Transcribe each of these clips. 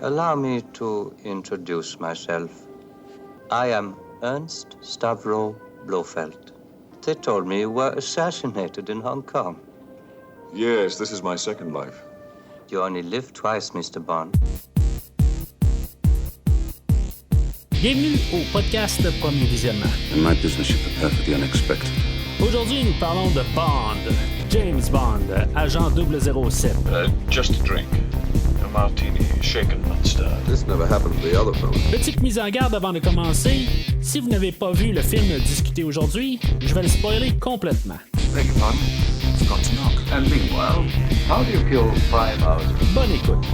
Allow me to introduce myself. I am Ernst Stavro Blofeld. They told me you were assassinated in Hong Kong. Yes, this is my second life. You only live twice, Mr. Bond. Bienvenue au podcast Premier Visionnement. In my business, you prepare for the unexpected. Aujourd'hui, nous parlons de Bond, James Bond, agent 007. Just a drink. A martini, shaken not stirred. This never happened to the other fellow. Petite mise en garde avant de commencer. Si vous n'avez pas vu le film discuté aujourd'hui, je vais le spoiler complètement. Beg your pardon? It's got to knock. And meanwhile, how do you kill 5 hours? Bonne écoute.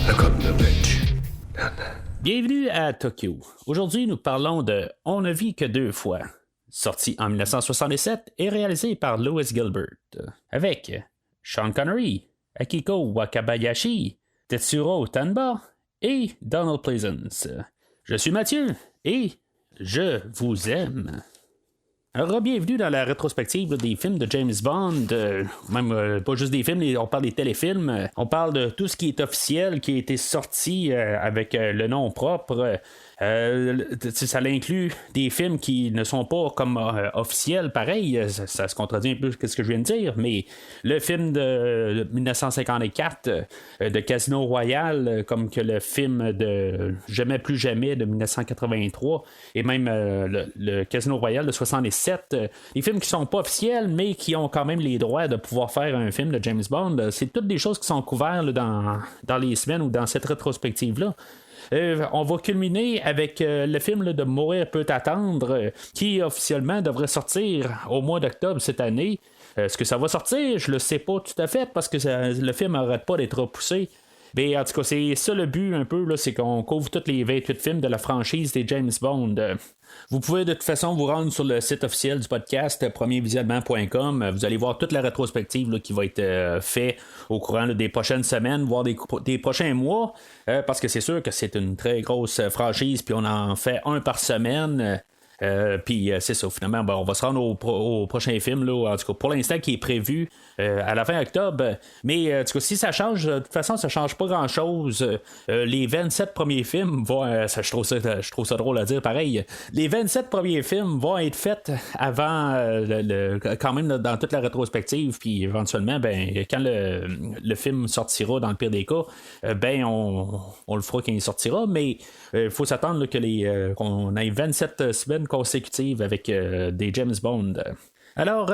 I got the bitch. Down there. Bienvenue à Tokyo. Aujourd'hui, nous parlons de On ne vit que deux fois, sorti en 1967 et réalisé par Louis Gilbert, avec Sean Connery, Akiko Wakabayashi, Tetsuro Tanba et Donald Pleasance. Je suis Mathieu et je vous aime. Alors, bienvenue dans la rétrospective des films de James Bond, même pas juste des films, on parle des téléfilms, on parle de tout ce qui est officiel, qui a été sorti avec le nom propre. Ça inclut des films qui ne sont pas comme officiels, pareil, ça se contredit un peu ce que je viens de dire, mais le film de 1954 de Casino Royale, comme que le film de Jamais plus jamais de 1983, et même le Casino Royale de 67, des films qui sont pas officiels, mais qui ont quand même les droits de pouvoir faire un film de James Bond. C'est toutes des choses qui sont couvertes là, dans les semaines ou dans cette rétrospective-là. On va culminer avec le film là, de Mourir peut attendre, qui officiellement devrait sortir au mois d'octobre cette année. Est-ce que ça va sortir? Je le sais pas tout à fait parce que le film n'arrête pas d'être repoussé. Mais en tout cas, c'est ça le but un peu, là, c'est qu'on couvre tous les 28 films de la franchise des James Bond. Vous pouvez de toute façon vous rendre sur le site officiel du podcast, premiervisionnement.com. Vous allez voir toute la rétrospective là, qui va être faite au courant là, des prochaines semaines, voire des prochains mois, parce que c'est sûr que c'est une très grosse franchise, puis on en fait un par semaine. Puis c'est ça, finalement, on va se rendre au prochain film, là, en tout cas pour l'instant qui est prévu à la fin octobre. Mais en tout cas, si ça change, de toute façon, ça change pas grand-chose. Les 27 premiers films vont, je trouve ça drôle à dire, pareil. Les 27 premiers films vont être faits avant, quand même dans toute la rétrospective, puis éventuellement, quand le film sortira, dans le pire des cas, on le fera quand il sortira, mais il faut s'attendre là, qu'on ait 27 semaines consécutives avec des James Bond. Alors,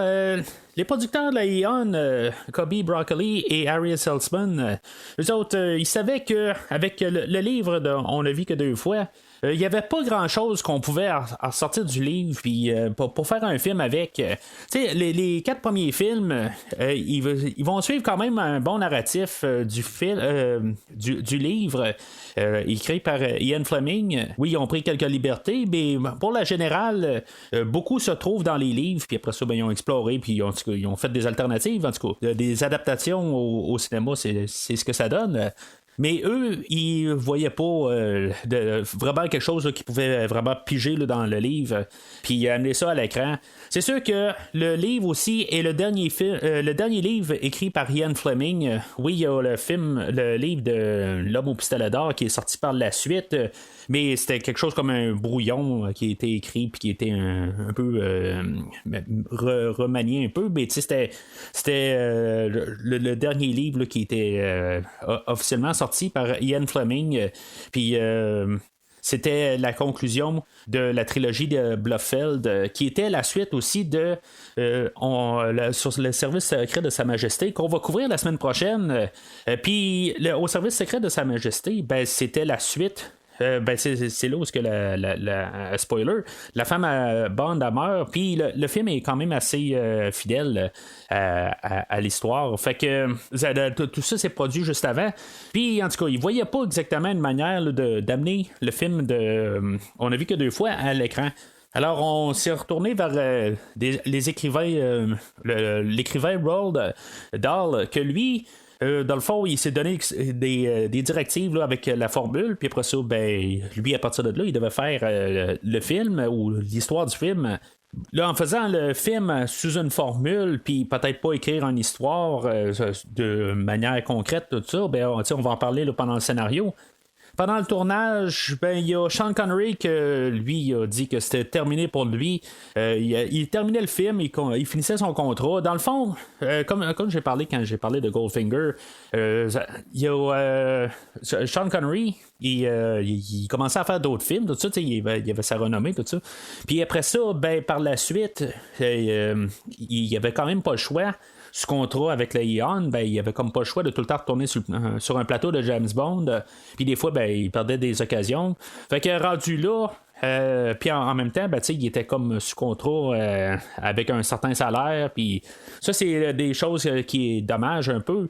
les producteurs de la Eon, Cobie Broccoli et Harry Saltzman, eux autres, ils savaient qu'avec le livre de On ne vit que deux fois, il n'y avait pas grand-chose qu'on pouvait sortir du livre puis pour faire un film avec. Les 4 premiers films, ils vont suivre quand même un bon narratif du livre écrit par Ian Fleming. Oui, ils ont pris quelques libertés, mais pour la générale, beaucoup se trouvent dans les livres, puis après ça, ils ont exploré, puis ils ont fait des alternatives, en tout cas. Des adaptations au cinéma, c'est ce que ça donne. Mais eux, ils voyaient pas vraiment quelque chose là, qu'ils pouvaient vraiment piger là, dans le livre, puis amener ça à l'écran. C'est sûr que le livre aussi est le dernier livre écrit par Ian Fleming. Oui, il y a le livre de L'homme au pistolet d'or qui est sorti par la suite, mais c'était quelque chose comme un brouillon qui a été écrit puis qui était un peu remanié un peu, mais c'était le dernier livre là, qui était officiellement sorti par Ian Fleming, puis c'était la conclusion de la trilogie de Blofeld, qui était la suite aussi de sur le service secret de Sa Majesté, qu'on va couvrir la semaine prochaine. Puis au service secret de Sa Majesté, c'était la suite. C'est là où que la spoiler, la femme Bond meurt, puis le film est quand même assez fidèle à l'histoire. Fait que tout ça s'est produit juste avant. Puis en tout cas, il voyait pas exactement une manière là, d'amener le film de On a vu que deux fois à l'écran. Alors, on s'est retourné vers les écrivains, l'écrivain Roald Dahl, que lui, dans le fond, il s'est donné des directives là, avec la formule, puis après ça, lui, à partir de là, il devait faire le film ou l'histoire du film. Là, en faisant le film sous une formule, puis peut-être pas écrire une histoire de manière concrète, tout ça, on va en parler là, pendant le scénario. pendant le tournage, il y a Sean Connery que lui a dit que c'était terminé pour lui. Il terminait le film, il finissait son contrat. Dans le fond, comme j'ai parlé quand j'ai parlé de Goldfinger, il y a Sean Connery. Il commençait à faire d'autres films, tout ça, il avait sa renommée, tout ça. Puis après ça, par la suite, il avait quand même pas le choix. Ce contrat avec le Eon, il avait comme pas le choix de tout le temps retourner sur un plateau de James Bond. Puis des fois, il perdait des occasions. Fait que rendu là, puis en même temps, il était comme sous contrat avec un certain salaire. Puis ça, c'est des choses qui est dommage un peu.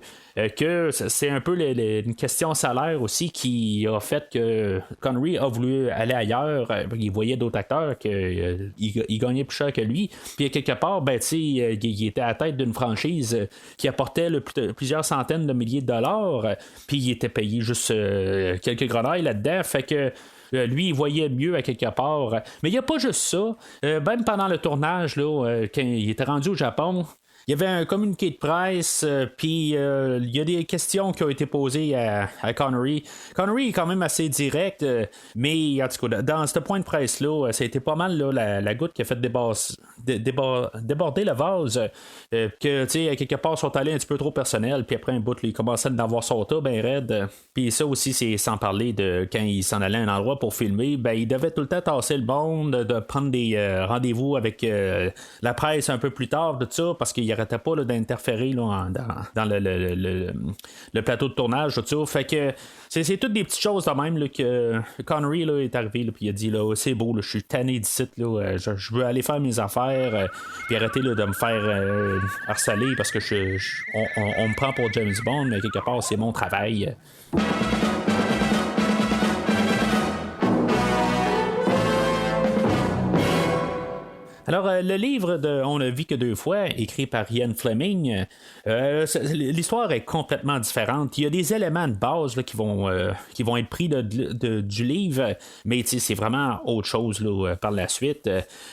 Que c'est un peu une question salaire aussi qui a fait que Connery a voulu aller ailleurs. Il voyait d'autres acteurs qui gagnaient plus cher que lui. Puis quelque part, il était à la tête d'une franchise qui apportait plusieurs centaines de milliers de dollars. Puis il était payé juste quelques grenailles là-dedans. Fait que lui, il voyait mieux à quelque part. Mais il n'y a pas juste ça. Même pendant le tournage, là, quand il était rendu au Japon, il y avait un communiqué de presse, puis il y a des questions qui ont été posées à Connery. Connery est quand même assez direct, mais en tout cas, dans ce point de presse-là, ça a été pas mal là, la goutte qui a fait déborder le vase, que, tu sais, quelque part, sont allés un petit peu trop personnel, puis après un bout, là, il commençait à avoir son tas bien raide. Puis ça aussi, c'est sans parler de quand il s'en allait à un endroit pour filmer, il devait tout le temps tasser le monde, de prendre des rendez-vous avec la presse un peu plus tard, de ça, parce qu'il arrêtait pas là, d'interférer là, dans le plateau de tournage, tout ça. Fait que c'est toutes des petites choses de même là, que Connery là, est arrivé, puis il a dit là, c'est beau, là, je suis tanné d'ici, là, je veux aller faire mes affaires, puis arrêter là, de me faire harceler parce que on me prend pour James Bond, mais quelque part c'est mon travail. Alors, le livre de On ne vit que deux fois, écrit par Ian Fleming, l'histoire est complètement différente. Il y a des éléments de base là, qui vont être pris du livre, mais c'est vraiment autre chose là, par la suite.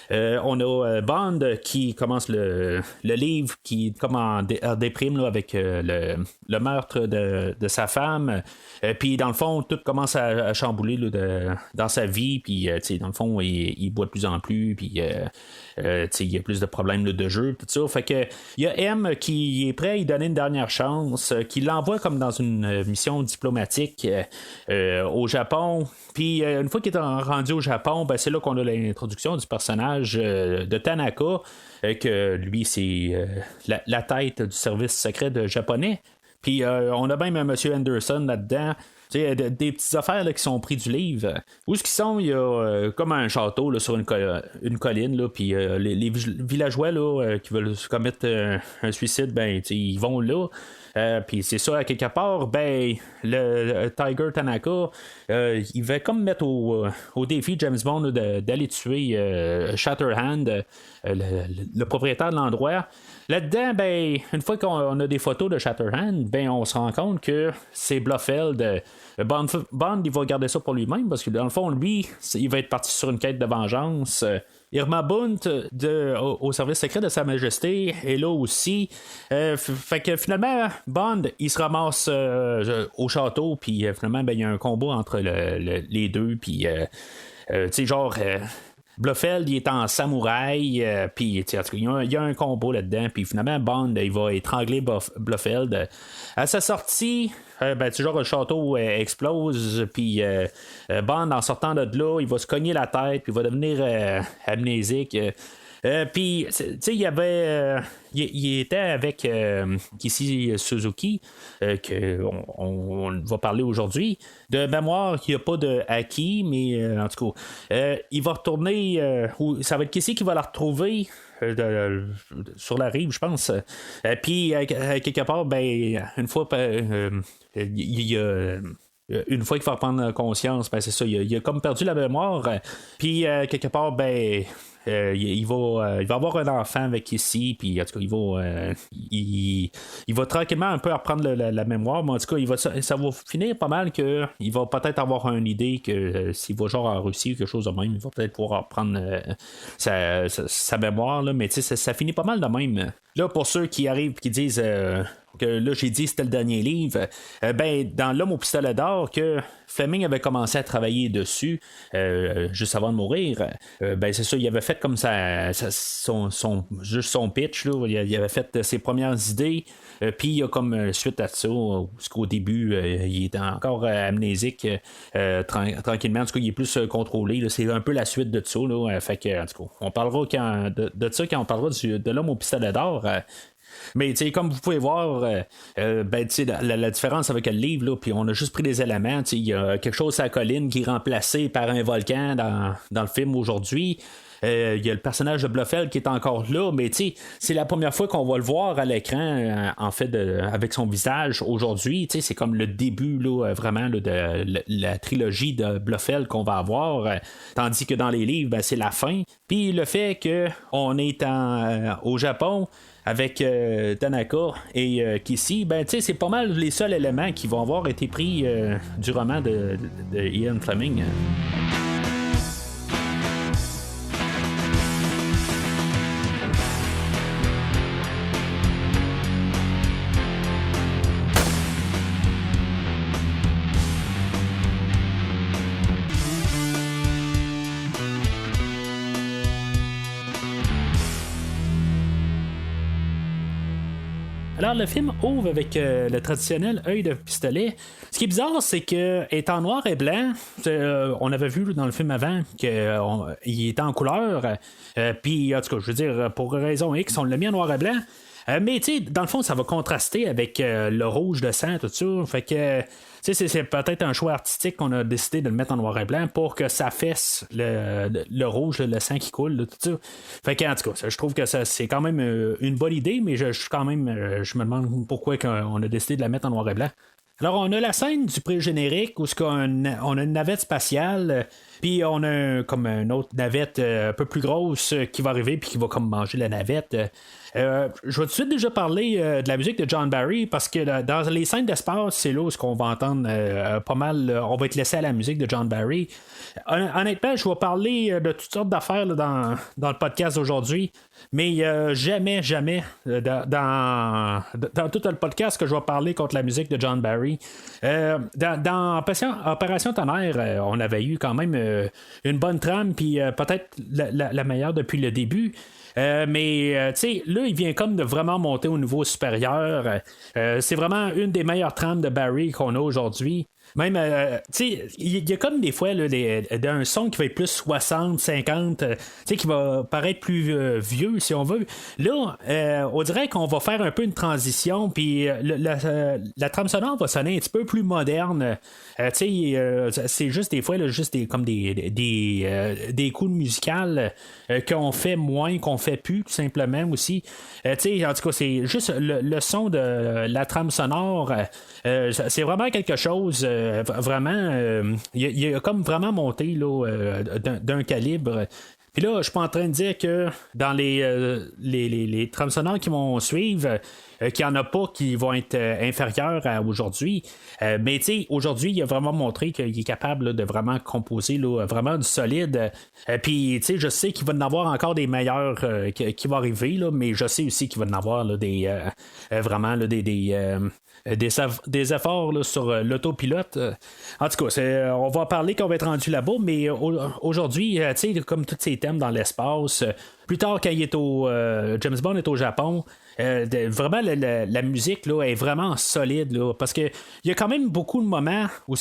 On a Bond qui commence le livre, qui est comme en déprime là, avec le meurtre de sa femme. Puis, dans le fond, tout commence à chambouler là, dans sa vie. Puis, dans le fond, il boit de plus en plus. Puis, il y a plus de problèmes là, de jeu, tout ça. Fait que il y a M qui est prêt à lui donner une dernière chance, qui l'envoie comme dans une mission diplomatique au Japon. Puis une fois qu'il est rendu au Japon, c'est là qu'on a l'introduction du personnage de Tanaka, que lui c'est la tête du service secret japonais. Puis on a même M. Anderson là-dedans. Des petites affaires là, qui sont prises du livre. Où est-ce qu'ils sont? Il y a comme un château là, sur une colline, puis les villageois là, qui veulent commettre un suicide, ils vont là. Puis c'est ça, à quelque part, le Tiger Tanaka, il va comme mettre au défi James Bond d'aller tuer Shatterhand, le propriétaire de l'endroit. Là-dedans, une fois qu'on a des photos de Shatterhand, on se rend compte que c'est Blofeld. Bond, il va garder ça pour lui-même parce que dans le fond, lui, il va être parti sur une quête de vengeance. Irma Bunt au service secret de Sa Majesté est là aussi. Fait que finalement, Bond, il se ramasse au château, puis finalement, il y a un combat entre les deux, puis tu sais, genre. Blofeld, il est en samouraï, puis en tout cas, il y a un combo là-dedans, puis finalement, Bond, il va étrangler Blofeld. À sa sortie, genre le château explose, puis Bond, en sortant de là, il va se cogner la tête, puis il va devenir amnésique. Puis, tu sais, il y avait. Il était avec Kishi Suzuki, qu'on va parler aujourd'hui. De mémoire, il n'y a pas de Haki, mais en tout cas, il va retourner. Ça va être Kishi qui va la retrouver. Sur la rive, je pense. Puis, quelque part, une fois. Il y a. Une fois qu'il va reprendre conscience, c'est ça, il a comme perdu la mémoire. Puis, quelque part, il va avoir un enfant avec ici, puis en tout cas, il va tranquillement un peu reprendre la mémoire, mais en tout cas, ça va finir pas mal qu'il va peut-être avoir une idée que s'il va genre en Russie ou quelque chose de même, il va peut-être pouvoir reprendre sa mémoire, là, mais tu sais, ça finit pas mal de même. Là, pour ceux qui arrivent et qui disent que là j'ai dit c'était le dernier livre, dans L'Homme au pistolet d'or, que Fleming avait commencé à travailler dessus juste avant de mourir, c'est ça, il avait fait comme ça, juste son pitch, là, il avait fait ses premières idées, puis il a comme suite à ça, jusqu'au début, il est encore amnésique tranquillement, en tout cas il est plus contrôlé, là, c'est un peu la suite de ça, là, fait que en tout cas, on parlera de ça quand on parlera de L'Homme au pistolet d'or. Mais comme vous pouvez voir, la différence avec le livre, là, puis on a juste pris des éléments. Il y a quelque chose à la colline qui est remplacé par un volcan dans le film aujourd'hui. Il y a le personnage de Blofeld qui est encore là, mais c'est la première fois qu'on va le voir à l'écran, en fait, avec son visage aujourd'hui. C'est comme le début là, vraiment là, de la trilogie de Blofeld qu'on va avoir, tandis que dans les livres, c'est la fin. Puis le fait qu'on est au Japon avec Tanaka et Kissy, c'est pas mal les seuls éléments qui vont avoir été pris du roman de Ian Fleming. Alors, le film ouvre avec le traditionnel œil de pistolet. Ce qui est bizarre, c'est qu'il est en noir et blanc. On avait vu dans le film avant qu'il était en couleur. Puis, en tout cas, je veux dire, pour raison X, on l'a mis en noir et blanc. Mais, dans le fond, ça va contraster avec le rouge de sang, tout ça. Fait que, c'est peut-être un choix artistique qu'on a décidé de le mettre en noir et blanc pour que ça fasse le rouge, le sang qui coule, là, tout ça. Fait que, en tout cas, je trouve que ça, c'est quand même une bonne idée, mais je me demande pourquoi on a décidé de la mettre en noir et blanc. Alors, on a la scène du pré-générique où on a une navette spatiale, puis on a comme une autre navette un peu plus grosse qui va arriver puis qui va comme manger la navette. Je vais tout de suite déjà parler de la musique de John Barry parce que dans les scènes d'espace, c'est là où on va entendre pas mal. On va être laissé à la musique de John Barry. Honnêtement, je vais parler de toutes sortes d'affaires là, dans le podcast d'aujourd'hui, mais jamais dans tout le podcast que je vais parler contre la musique de John Barry. Dans Opération Tonnerre, on avait eu quand même une bonne trame, puis peut-être la meilleure depuis le début. Mais tu sais, là, il vient comme de vraiment monter au niveau supérieur. C'est vraiment une des meilleures trames de Barry qu'on a aujourd'hui. Même, tu sais, il y a comme des fois là, un son qui va être plus 60, 50, tu sais, qui va paraître plus vieux, si on veut. Là, on dirait qu'on va faire un peu une transition, puis la trame sonore va sonner un petit peu plus moderne. Tu sais, c'est juste des fois, là, juste comme des coups musicales qu'on fait moins, qu'on fait plus, tout simplement aussi. Tu sais, en tout cas, c'est juste le son de la trame sonore. C'est vraiment quelque chose. Vraiment, il a comme vraiment monté là, d'un calibre. Puis là, je suis pas en train de dire que dans les trames sonores qui vont suivre, qu'il n'y en a pas qui vont être inférieurs à aujourd'hui. Mais tu sais, aujourd'hui, il a vraiment montré qu'il est capable là, de vraiment composer là, vraiment du solide. Puis tu sais, je sais qu'il va en avoir encore des meilleurs qui vont arriver, là, mais je sais aussi qu'il va en avoir là, vraiment là, des efforts là, sur l'autopilote. En tout cas, on va parler qu'on va être rendu là-bas, mais aujourd'hui, tu sais, comme tous ces thèmes dans l'espace, plus tard quand James Bond est au Japon, vraiment la musique là, est vraiment solide là, parce que il y a quand même beaucoup de moments où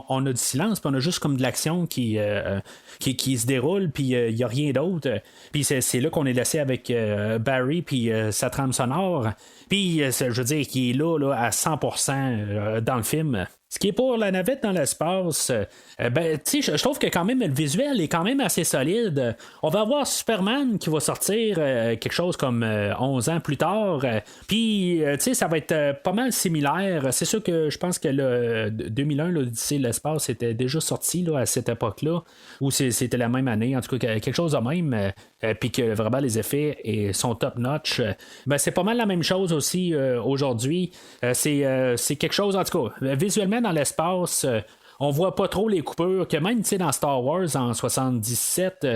on a du silence, puis on a juste comme de l'action qui se déroule, puis il n'y a rien d'autre. Puis c'est là qu'on est laissé avec Barry puis sa trame sonore. Puis je veux dire qu'il est là à 100% dans le film. Ce qui est pour la navette dans l'espace, tu sais, je trouve que quand même le visuel est quand même assez solide. On va avoir Superman qui va sortir quelque chose comme 11 ans plus tard. Puis, tu sais, ça va être pas mal similaire. C'est sûr que je pense que le 2001, l'Odyssée de l'espace, était déjà sorti là, à cette époque-là, ou c'était la même année. En tout cas, quelque chose de même. Puis que vraiment les effets sont top-notch. C'est pas mal la même chose aussi aujourd'hui. C'est quelque chose, en tout cas, visuellement dans l'espace, on voit pas trop les coupures, que même dans Star Wars en 77,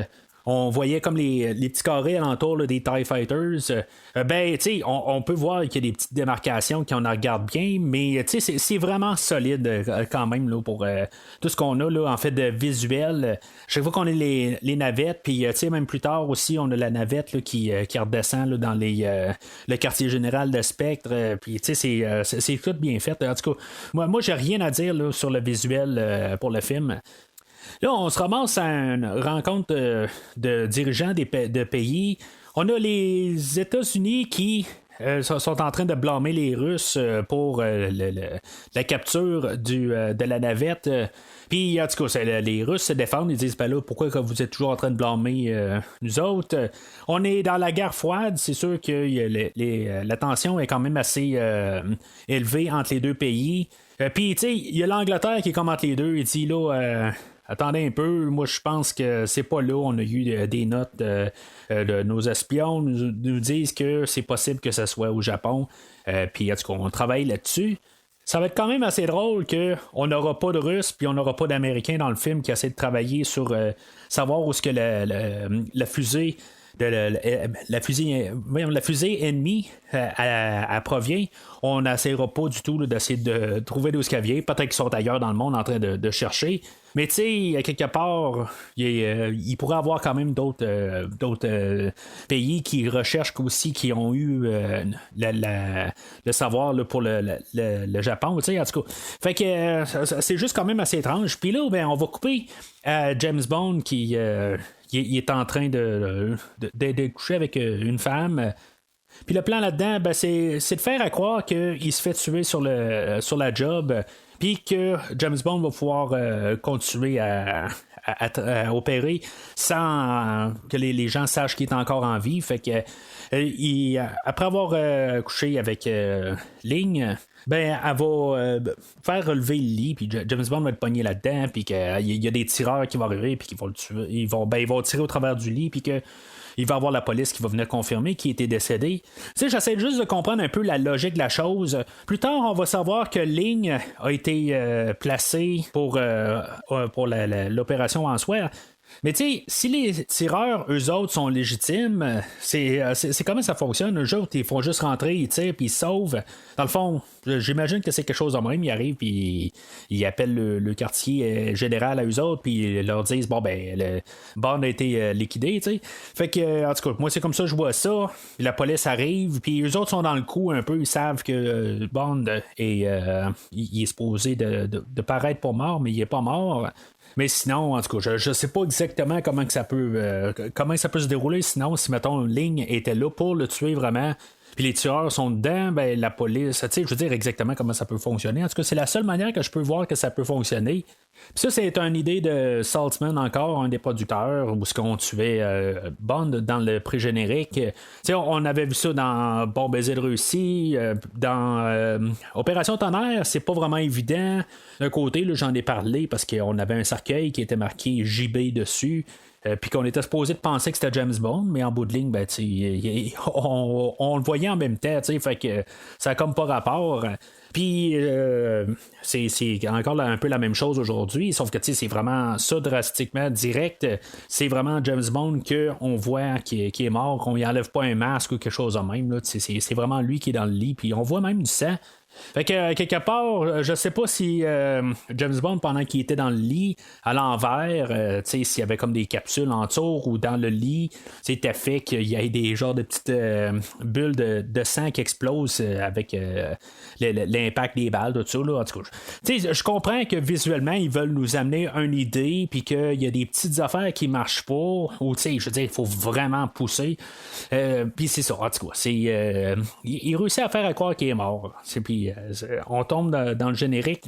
on voyait comme les petits carrés alentour là, des TIE Fighters. Ben, tu sais, on peut voir qu'il y a des petites démarcations qu'on regarde bien, mais tu sais, c'est vraiment solide quand même là, pour tout ce qu'on a là, en fait, de visuel. Chaque fois qu'on a les navettes, puis tu sais, même plus tard aussi, on a la navette là, qui redescend là, dans le quartier général de Spectre. Puis tu sais, c'est tout bien fait. En tout cas, moi j'ai rien à dire là, sur le visuel pour le film. Là, on se ramasse à une rencontre de dirigeants de pays. On a les États-Unis qui sont en train de blâmer les Russes pour la capture de la navette. Puis, en tout cas, les Russes se défendent. Ils disent, ben là, pourquoi vous êtes toujours en train de blâmer nous autres? On est dans la guerre froide. C'est sûr que la tension est quand même assez élevée entre les deux pays. Puis, tu sais, il y a l'Angleterre qui est comme entre les deux. Il dit, là... attendez un peu, moi je pense que c'est pas là. On a eu des notes de nos espions nous disent que c'est possible que ce soit au Japon. Puis en tout cas, on travaille là-dessus. Ça va être quand même assez drôle qu'on n'aura pas de Russes puis on n'aura pas d'Américains dans le film qui essaient de travailler sur savoir où est-ce que la fusée la fusée ennemie elle provient. On n'essaiera pas du tout là, d'essayer de trouver d'où ce qu'elle vient. Peut-être qu'ils sont ailleurs dans le monde en train de chercher. Mais tu sais, quelque part, il pourrait y avoir quand même d'autres pays qui recherchent aussi, qui ont eu le savoir là, pour le Japon. Tu sais, en tout cas. Fait que c'est juste quand même assez étrange. Puis là, ben, on va couper James Bond qui est en train de coucher avec une femme. Puis le plan là-dedans, ben, c'est de faire à croire qu'il se fait tuer sur la job, puis que James Bond va pouvoir continuer à opérer sans que les gens sachent qu'il est encore en vie. Fait que après avoir couché avec Ling, ben elle va faire relever le lit, puis James Bond va être pogné là-dedans, puis qu'il y a des tireurs qui vont arriver, puis qui vont le tuer. Ils vont tirer au travers du lit, puis que il va y avoir la police qui va venir confirmer qu'il était décédé. Tu sais, j'essaie juste de comprendre un peu la logique de la chose. Plus tard, on va savoir que Ling a été placé pour l'opération en soi. Mais tu sais, si les tireurs, eux autres, sont légitimes, c'est comment ça fonctionne. Eux autres, ils font juste rentrer, ils tirent, puis ils sauvent. Dans le fond, j'imagine que c'est quelque chose de même. Ils arrivent, puis ils appellent le quartier général à eux autres, puis ils leur disent, bon, ben, le Bond a été liquidé, tu sais. Fait que, en tout cas, moi, c'est comme ça, je vois ça. Puis la police arrive, puis eux autres sont dans le coup un peu. Ils savent que Bond il est supposé de paraître pas mort, mais il est pas mort. Mais sinon, en tout cas, je sais pas exactement comment ça peut se dérouler. Sinon, si mettons une ligne était là pour le tuer vraiment, puis les tueurs sont dedans, ben la police, tu sais, je veux dire exactement comment ça peut fonctionner. En tout cas, c'est la seule manière que je peux voir que ça peut fonctionner. Puis ça, c'est une idée de Saltzman encore, un des producteurs, où ce qu'on tuait Bond dans le pré-générique. Tu sais, on avait vu ça dans Bon baiser de Russie, dans Opération Tonnerre, c'est pas vraiment évident. D'un côté, là, j'en ai parlé parce qu'on avait un cercueil qui était marqué JB dessus. Puis qu'on était supposé de penser que c'était James Bond, mais en bout de ligne, ben, on le voyait en même temps, fait que ça a comme pas rapport. Puis c'est encore un peu la même chose aujourd'hui, sauf que c'est vraiment ça drastiquement direct. C'est vraiment James Bond qu'on voit qui est mort, qu'on y enlève pas un masque ou quelque chose de même. Là, c'est vraiment lui qui est dans le lit, puis on voit même du sang. Fait que quelque part, je sais pas si James Bond, pendant qu'il était dans le lit à l'envers, s'il y avait comme des capsules en tour ou dans le lit, c'était fait qu'il y ait des genres de petites bulles de sang qui explosent avec l'impact des balles, tout ça. Là, en tout cas, je comprends que visuellement, ils veulent nous amener une idée, puis qu'il y a des petites affaires qui marchent pas, ou je veux dire, il faut vraiment pousser. Puis c'est ça, en tout cas, il réussit à faire à croire qu'il est mort. Puis on tombe dans le générique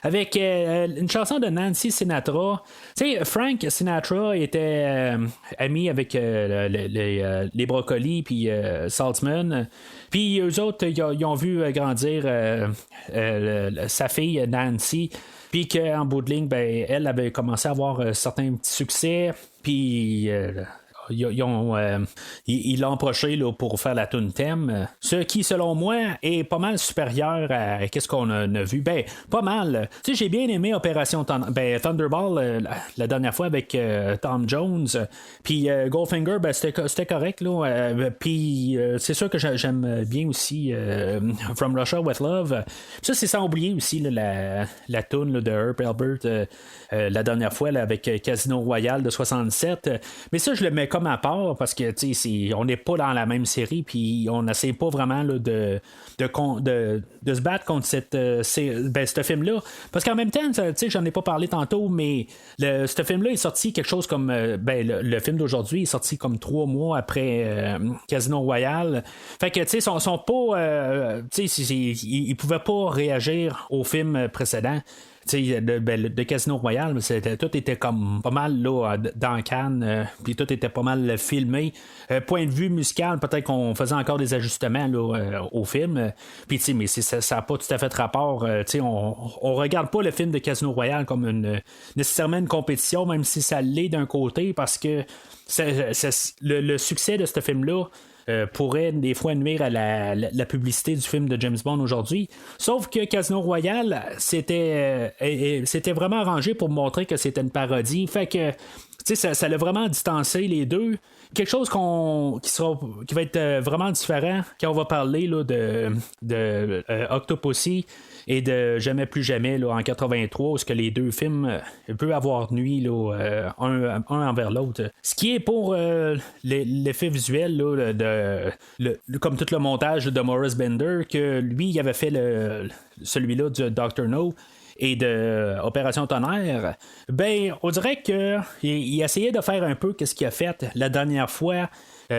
avec une chanson de Nancy Sinatra. Tu sais, Frank Sinatra était ami avec les Brocolis puis Saltzman. Puis eux autres, ils ont vu grandir sa fille Nancy. Puis qu'en bout de ligne, ben, elle avait commencé à avoir certains petits succès. Puis ils l'ont approché là, pour faire la tune thème, ce qui selon moi est pas mal supérieur à qu'est-ce qu'on a vu. Ben pas mal. Tu sais, j'ai bien aimé Opération Thunderball la dernière fois avec Tom Jones, puis Goldfinger, ben c'était correct là. Puis c'est sûr que j'aime bien aussi From Russia with Love. Ça c'est sans oublier aussi là, la tune de Herb Alpert la dernière fois là, avec Casino Royale de 67. Mais ça je le mets comme à part parce que on n'est pas dans la même série, puis on n'essaie pas vraiment là, de se battre contre ce film-là. Parce qu'en même temps, j'en ai pas parlé tantôt, mais ce film-là est sorti quelque chose comme le film d'aujourd'hui est sorti comme 3 mois après Casino Royale. Fait que ils sont pas ils pouvaient pas réagir au film précédent. De Casino Royale, tout était comme pas mal là, dans Cannes, puis tout était pas mal filmé. Point de vue musical, peut-être qu'on faisait encore des ajustements là, au film. Puis mais ça n'a pas tout à fait rapport. On regarde pas le film de Casino Royale comme nécessairement une compétition, même si ça l'est d'un côté, parce que le succès de ce film-là pourrait des fois nuire à la publicité du film de James Bond aujourd'hui. Sauf que Casino Royale, c'était vraiment arrangé pour montrer que c'était une parodie. Fait que ça l'a vraiment distancé les deux. Quelque chose qui va être vraiment différent quand on va parler là, de Octopussy et de Jamais plus jamais là, en 83, où ce que les deux films peuvent avoir nuit là, un envers l'autre. Ce qui est pour l'effet visuel là, comme tout le montage de Maurice Bender, que lui il avait fait celui-là du Dr. No et de Opération Tonnerre, ben on dirait qu'il essayait de faire un peu ce qu'il a fait la dernière fois.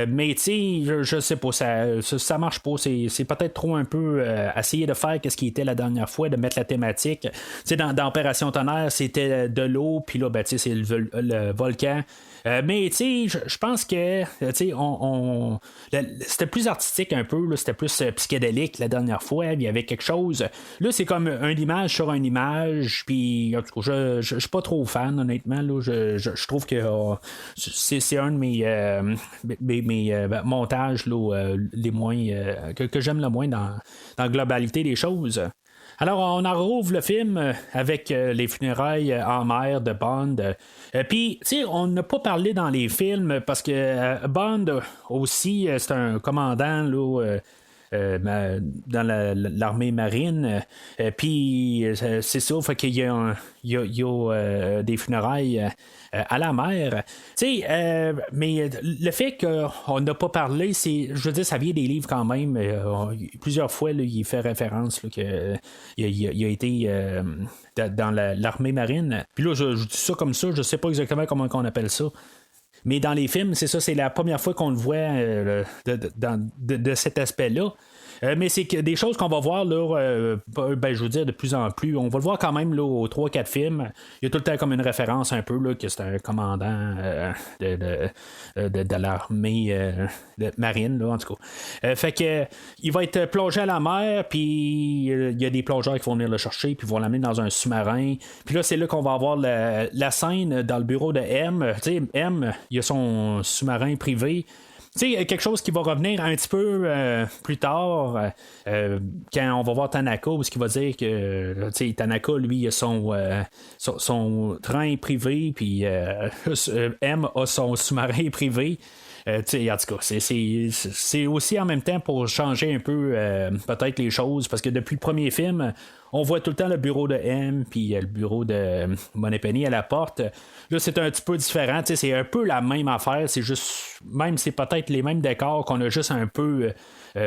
Mais tu sais, je sais pas, ça marche pas. C'est peut-être trop un peu essayer de faire ce qui était la dernière fois, de mettre la thématique. Tu sais, dans Opération Tonnerre, c'était de l'eau, puis là, ben, tu sais, c'est le volcan. Mais tu sais, je pense que c'était plus artistique un peu, là, c'était plus psychédélique la dernière fois, il y avait quelque chose. Là, c'est comme une image sur une image, puis en tout cas, je suis pas trop fan, honnêtement. Là, je trouve que c'est un de mes montages là, les moins que j'aime le moins dans la globalité des choses. Alors, on en rouvre le film avec les funérailles en mer de Bond. Puis, tu sais, on n'a pas parlé dans les films parce que Bond aussi, c'est un commandant là, dans l'armée marine. Puis c'est ça, fait qu'il y a, des funérailles à la mer. Tu sais, mais le fait qu'on n'a pas parlé, je veux dire, ça vient des livres quand même. Plusieurs fois, là, il fait référence là, qu'il a été dans l'armée marine. Puis là, je dis ça comme ça, je sais pas exactement comment on appelle ça. Mais dans les films, c'est ça, c'est la première fois qu'on le voit de cet aspect-là. Mais c'est des choses qu'on va voir là, je veux dire de plus en plus. On va le voir quand même là, aux 3-4 films. Il y a tout le temps comme une référence un peu là, que c'est un commandant de l'armée marine, là, en tout cas. Fait que il va être plongé à la mer, puis il y a des plongeurs qui vont venir le chercher, puis vont l'amener dans un sous-marin. Puis là, c'est là qu'on va avoir la scène dans le bureau de M. Tu sais, M, il a son sous-marin privé. Tu sais, quelque chose qui va revenir un petit peu plus tard, quand on va voir Tanaka, où ce qui va dire que Tanaka, lui, il a son train privé, puis M a son sous-marin privé. En tout cas, c'est aussi en même temps pour changer un peu peut-être les choses, parce que depuis le premier film, on voit tout le temps le bureau de M puis le bureau de Moneypenny à la porte. Là, c'est un petit peu différent. C'est un peu la même affaire. C'est juste, même c'est peut-être les mêmes décors qu'on a juste un peu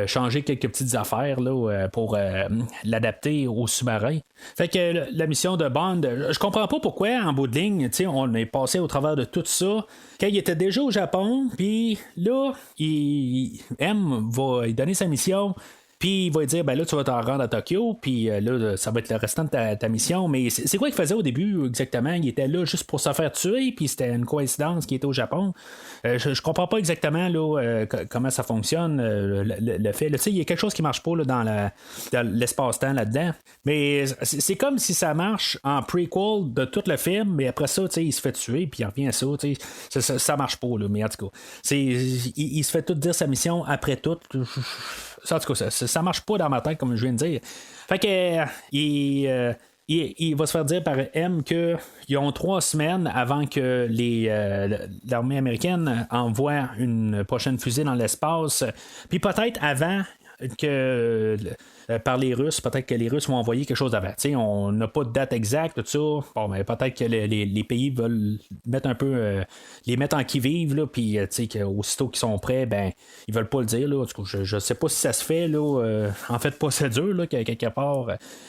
changé quelques petites affaires là, pour l'adapter au sous-marin. Fait que la mission de Bond, je comprends pas pourquoi, en bout de ligne, on est passé au travers de tout ça. Quand il était déjà au Japon, puis là, M va lui donner sa mission. Puis il va lui dire, ben là, tu vas t'en rendre à Tokyo, puis là, ça va être le restant de ta mission. Mais c'est quoi qu'il faisait au début exactement? Il était là juste pour se faire tuer, puis c'était une coïncidence qu'il était au Japon. Je comprends pas exactement là, comment ça fonctionne, le fait. Il y a quelque chose qui marche pas là, dans l'espace-temps là-dedans. Mais c'est comme si ça marche en prequel de tout le film, mais après ça, il se fait tuer, puis il revient à ça. Ça marche pas, là, mais en tout cas, il se fait tout dire sa mission après tout. En tout cas, ça marche pas dans ma tête, comme je viens de dire. Fait que il va se faire dire par M qu'ils ont 3 semaines avant que l'armée américaine envoie une prochaine fusée dans l'espace. Puis peut-être avant que par les Russes, peut-être que les Russes vont envoyer quelque chose avant. On n'a pas de date exacte, tout ça. Bon, mais peut-être que les pays veulent mettre un peu les mettre en qui-vive, là, puis aussitôt qu'ils sont prêts, ben ils veulent pas le dire. Là. Je sais pas si ça se fait là, en fait procédure là, quelque part.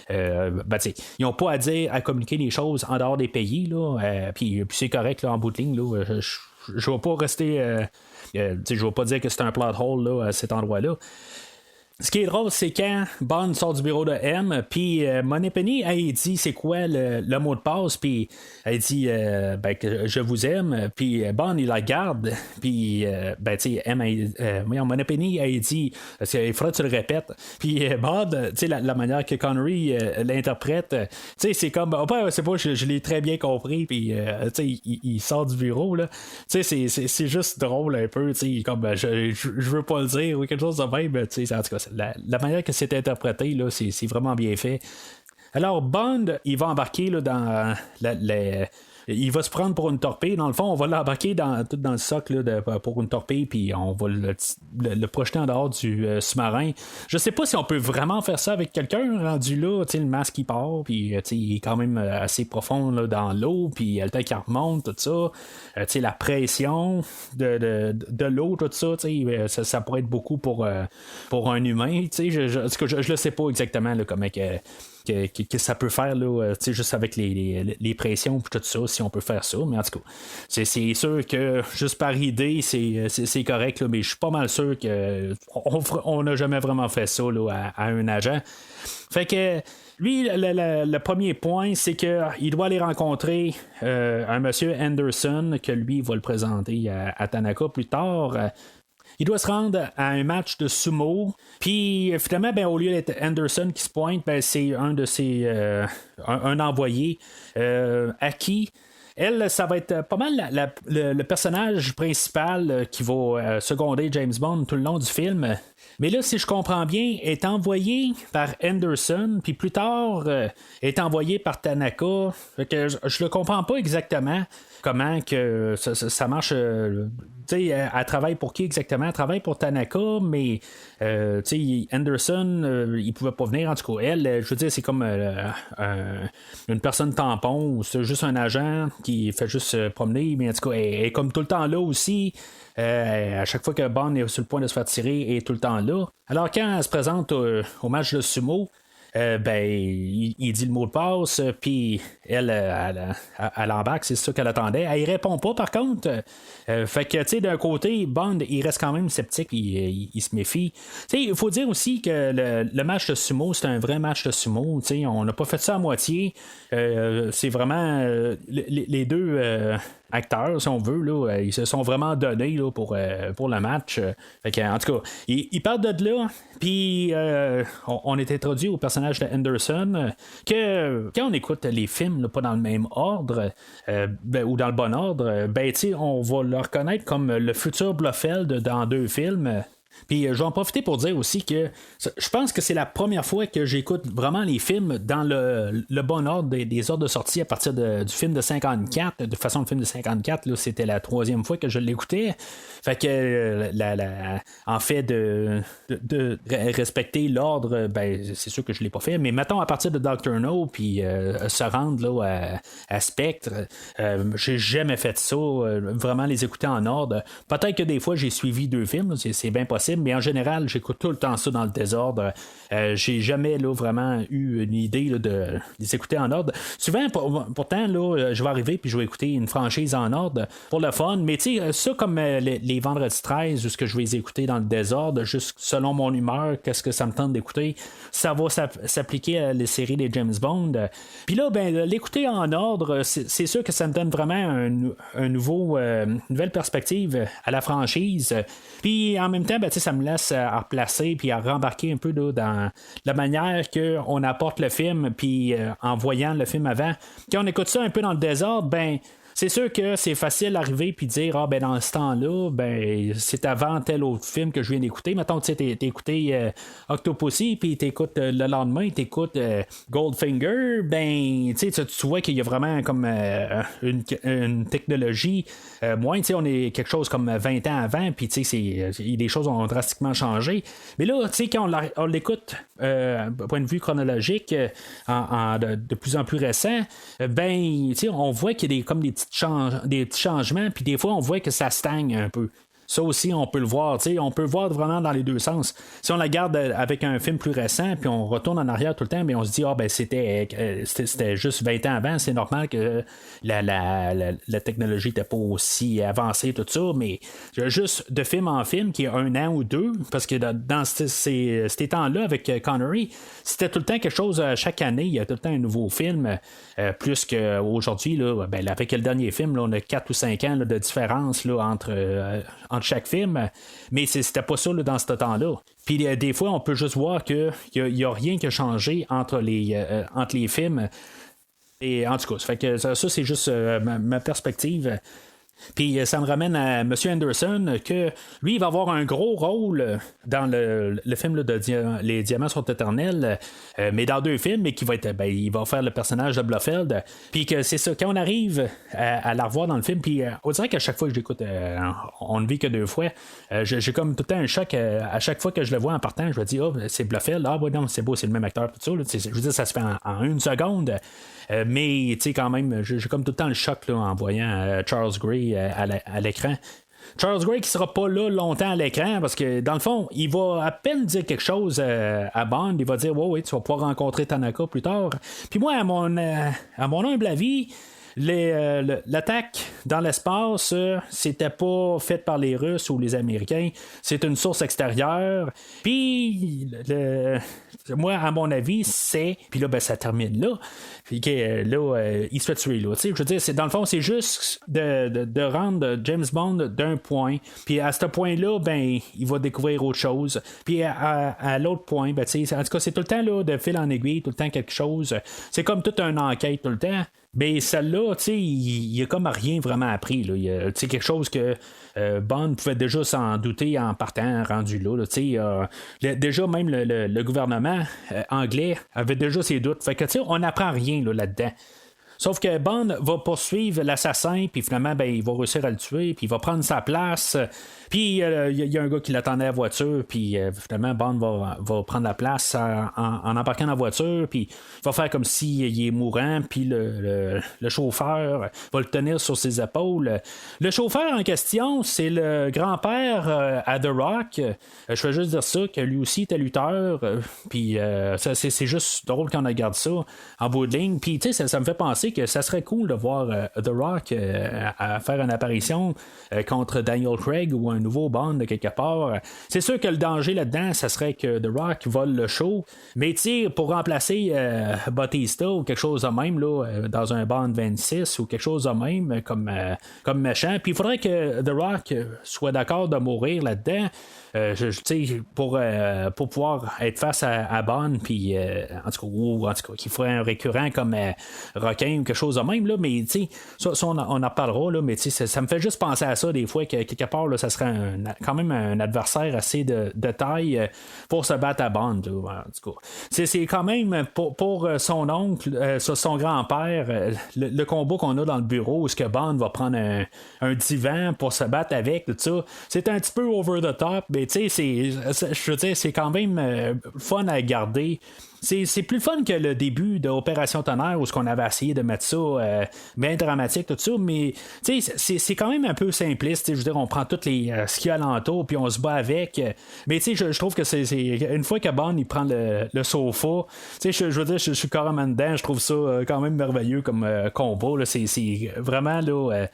Ils n'ont pas à dire à communiquer les choses en dehors des pays. Là, puis c'est correct là, en bout de ligne. Là, je ne vais pas rester. Je ne vais pas dire que c'est un plot hole là, à cet endroit-là. Ce qui est drôle, c'est quand Bond sort du bureau de M, puis Moneypenny, elle dit c'est quoi le mot de passe, puis elle dit que je vous aime, puis Bond il la garde, puis M, Moneypenny, elle dit il faudrait que tu le répètes, puis Bond, la manière que Connery l'interprète, c'est comme c'est pas, je l'ai très bien compris, puis il sort du bureau là, c'est juste drôle un peu, comme je veux pas le dire ou quelque chose de même, en tout cas. La manière que c'est interprété, là, c'est vraiment bien fait. Alors, Bond, il va embarquer là, dans il va se prendre pour une torpille. Dans le fond, on va l'embarquer dans le socle là, pour une torpille, puis on va le projeter en dehors du sous-marin. Je sais pas si on peut vraiment faire ça avec quelqu'un rendu là, le masque qui part, puis il est quand même assez profond là, dans l'eau, puis le temps qui remonte, tout ça. La pression de l'eau, tout ça, ça pourrait être beaucoup pour un humain. Je le sais pas exactement là, comment que ça peut faire là, juste avec les pressions et tout ça, si on peut faire ça, mais en tout cas c'est sûr que juste par idée c'est correct là, mais je suis pas mal sûr qu'on n'a jamais vraiment fait ça là, à un agent. Fait que lui, le premier point, c'est qu'il doit aller rencontrer un monsieur Anderson, que lui va le présenter à Tanaka plus tard. Il doit se rendre à un match de sumo. Puis finalement, au lieu d'être Anderson qui se pointe, c'est un de ses un envoyé Aki. Elle, ça va être pas mal le personnage principal qui va seconder James Bond tout le long du film. Mais là, si je comprends bien, est envoyé par Anderson, puis plus tard est envoyé par Tanaka. Fait que je le comprends pas exactement comment que ça marche. Elle travaille pour qui exactement? Elle travaille pour Tanaka, mais Anderson, il pouvait pas venir. En tout cas, elle, je veux dire, c'est comme une personne tampon, ou c'est juste un agent qui fait juste se promener, mais en tout cas, elle est comme tout le temps là aussi. À chaque fois que Bond est sur le point de se faire tirer, elle est tout le temps là. Alors quand elle se présente au match de sumo, il dit le mot de passe, puis elle embarque, c'est ça qu'elle attendait. Elle y répond pas, par contre. Fait que, tu sais, d'un côté, Bond, il reste quand même sceptique, puis il se méfie. Tu sais, il faut dire aussi que le match de sumo, c'est un vrai match de sumo. Tu sais, on n'a pas fait ça à moitié. C'est vraiment les deux acteurs, si on veut, là, ils se sont vraiment donnés là, pour le match. Fait que, en tout cas, ils partent de là, puis on est introduit au personnage de Anderson, que quand on écoute les films, là, pas dans le même ordre, ou dans le bon ordre, on va le reconnaître comme le futur Blofeld dans 2 films. Puis je vais en profiter pour dire aussi que je pense que c'est la première fois que j'écoute vraiment les films dans le bon ordre des ordres de sortie à partir du film de 54. De façon, le film de 54, là, c'était la 3e fois que je l'écoutais. Fait que en fait de respecter l'ordre, c'est sûr que je l'ai pas fait. Mais mettons à partir de Dr. No, puis se rendre là, à Spectre, j'ai jamais fait ça. Vraiment les écouter en ordre. Peut-être que des fois j'ai suivi 2 films, c'est bien possible. possible, mais en général, j'écoute tout le temps ça dans le désordre. J'ai jamais là, vraiment eu une idée là, de les écouter en ordre. Souvent, pourtant, là, je vais arriver puis je vais écouter une franchise en ordre pour le fun, mais tu sais, ça comme les vendredis 13, où ce que je vais les écouter dans le désordre, juste selon mon humeur, qu'est-ce que ça me tente d'écouter, ça va s'appliquer à les séries des James Bond. Puis là, ben, l'écouter en ordre, c'est sûr que ça me donne vraiment une nouvelle perspective à la franchise. Puis en même temps, ben, ça me laisse à replacer puis à rembarquer un peu là, dans la manière qu'on apporte le film, puis en voyant le film avant. Quand on écoute ça un peu dans le désordre, ben c'est sûr que c'est facile d'arriver puis dire ben dans ce temps-là, ben c'est avant tel autre film que je viens d'écouter. Mettons, tu sais, t'as écouté Octopussy, puis t'écoutes le lendemain, t'écoutes Goldfinger, ben tu vois qu'il y a vraiment comme une technologie moins, tu sais, on est quelque chose comme 20 ans avant, puis tu sais, les choses ont drastiquement changé. Mais là, tu sais, quand on l'écoute point de vue chronologique de plus en plus récent, ben tu sais, on voit qu'il y a comme des petits changements, puis des fois on voit que ça stagne un peu. Ça aussi, on peut le voir. On peut le voir vraiment dans les deux sens. Si on la garde avec un film plus récent, puis on retourne en arrière tout le temps, mais on se dit, c'était juste 20 ans avant, c'est normal que la technologie n'était pas aussi avancée, tout ça, mais juste de film en film, qui est 1 an ou 2, parce que dans ces temps-là, avec Connery, c'était tout le temps quelque chose, chaque année, il y a tout le temps un nouveau film, plus qu'aujourd'hui, là, ben, avec le dernier film, là, on a 4 ou 5 ans là, de différence là, entre chaque film, mais c'était pas ça là, dans ce temps-là. Puis des fois, on peut juste voir qu'il n'y a rien qui a changé entre les films. Et en tout cas, fait que ça c'est juste ma perspective. Puis ça me ramène à M. Anderson, que lui, il va avoir un gros rôle dans le film là, de Les Diamants sont éternels, mais dans 2 films, mais qui va être, il va faire le personnage de Blofeld. Puis que c'est ça, quand on arrive à la revoir dans le film, puis on dirait qu'à chaque fois que je l'écoute, on ne vit que 2 fois, j'ai comme tout le temps un choc. À chaque fois que je le vois en partant, je me dis, c'est Blofeld, non, c'est beau, c'est le même acteur, tout ça. Là, je veux dire, ça se fait en 1 seconde. Mais tu sais, quand même, j'ai comme tout le temps le choc là, en voyant Charles Gray à l'écran. Charles Gray qui sera pas là longtemps à l'écran, parce que dans le fond, il va à peine dire quelque chose à Bond. Il va dire oui, tu vas pouvoir rencontrer Tanaka plus tard. Puis moi, à mon humble avis, l'attaque dans l'espace, c'était pas fait par les Russes ou les Américains, c'est une source extérieure. Puis moi, à mon avis, puis là, ça termine là. Puis là, il se fait tuer là. Je veux dire, dans le fond, c'est juste de rendre James Bond d'un point. Puis à ce point-là, ben, il va découvrir autre chose. Puis à l'autre point, ben, en tout cas, c'est tout le temps là, de fil en aiguille, tout le temps quelque chose. C'est comme toute une enquête tout le temps. Mais celle-là, il a comme rien vraiment appris. Là. Il y a quelque chose que Bond pouvait déjà s'en douter en partant rendu là. Déjà, même le gouvernement anglais avait déjà ses doutes. Fait que on n'apprend rien là-dedans. Sauf que Bond va poursuivre l'assassin, puis finalement, ben, il va réussir à le tuer, puis il va prendre sa place. Puis il y a un gars qui l'attendait à la voiture, puis finalement, Bond va prendre la place en embarquant dans la voiture, puis il va faire comme s'il est mourant, puis le chauffeur va le tenir sur ses épaules. Le chauffeur en question, c'est le grand-père à The Rock. Je vais juste dire ça, que lui aussi était lutteur, puis c'est juste drôle qu'on regarde ça en bout de ligne. Puis tu sais, ça me fait penser que ça serait cool de voir The Rock à faire une apparition contre Daniel Craig ou un nouveau Bond de quelque part. C'est sûr que le danger là-dedans, ça serait que The Rock vole le show, mais pour remplacer Bautista ou quelque chose de même là, dans un Bond 26 ou quelque chose de même comme méchant, puis il faudrait que The Rock soit d'accord de mourir là-dedans. Pour pouvoir être face à Bond, puis en tout cas, qu'il ferait un récurrent comme Requin ou quelque chose de même, là, mais ça on en parlera, là, mais ça me fait juste penser à ça des fois, que quelque part, là, ça serait quand même un adversaire assez de taille pour se battre à Bond, là, en tout cas. C'est quand même pour son oncle, son grand-père, le combat qu'on a dans le bureau, où ce que Bond va prendre un divan pour se battre avec, tout ça, c'est un petit peu over the top, mais je veux dire, c'est quand même fun à garder. c'est plus fun que le début d'Opération Tonnerre où ce qu'on avait essayé de mettre ça bien dramatique, tout ça, mais c'est quand même un peu simpliste. Je veux dire, on prend toutes les ce qu'il y a alentour puis on se bat avec. Mais je trouve que c'est une fois que Bond il prend le sofa, je veux dire, je suis carrément dedans. Je trouve ça quand même merveilleux comme combat. Là. C'est vraiment là.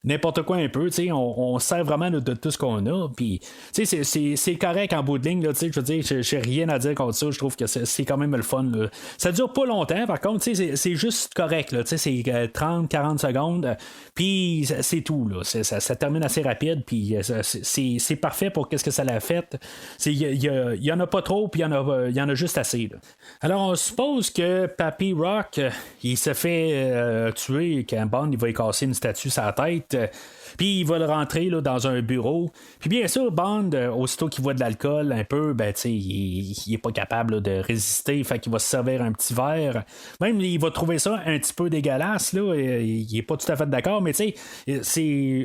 N'importe quoi un peu, on sert vraiment de tout ce qu'on a, puis c'est correct en bout de ligne, je veux dire, j'ai rien à dire contre ça, je trouve que c'est quand même le fun. Là. Ça dure pas longtemps, par contre, c'est juste correct, là, c'est 30-40 secondes, puis c'est tout, là. Ça termine assez rapide, puis c'est parfait pour qu'est-ce que ça l'a fait. Il y en a pas trop, puis il y en a juste assez. Là. Alors, on suppose que Papy Rock, il se fait tuer quand Bond il va y casser une statue sur la tête. Puis il va le rentrer là, dans un bureau. Puis bien sûr, Bond, aussitôt qu'il voit de l'alcool un peu, il est pas capable là, de résister. Fait qu'il va se servir un petit verre. Même il va trouver ça un petit peu dégueulasse. Là, il est pas tout à fait d'accord, mais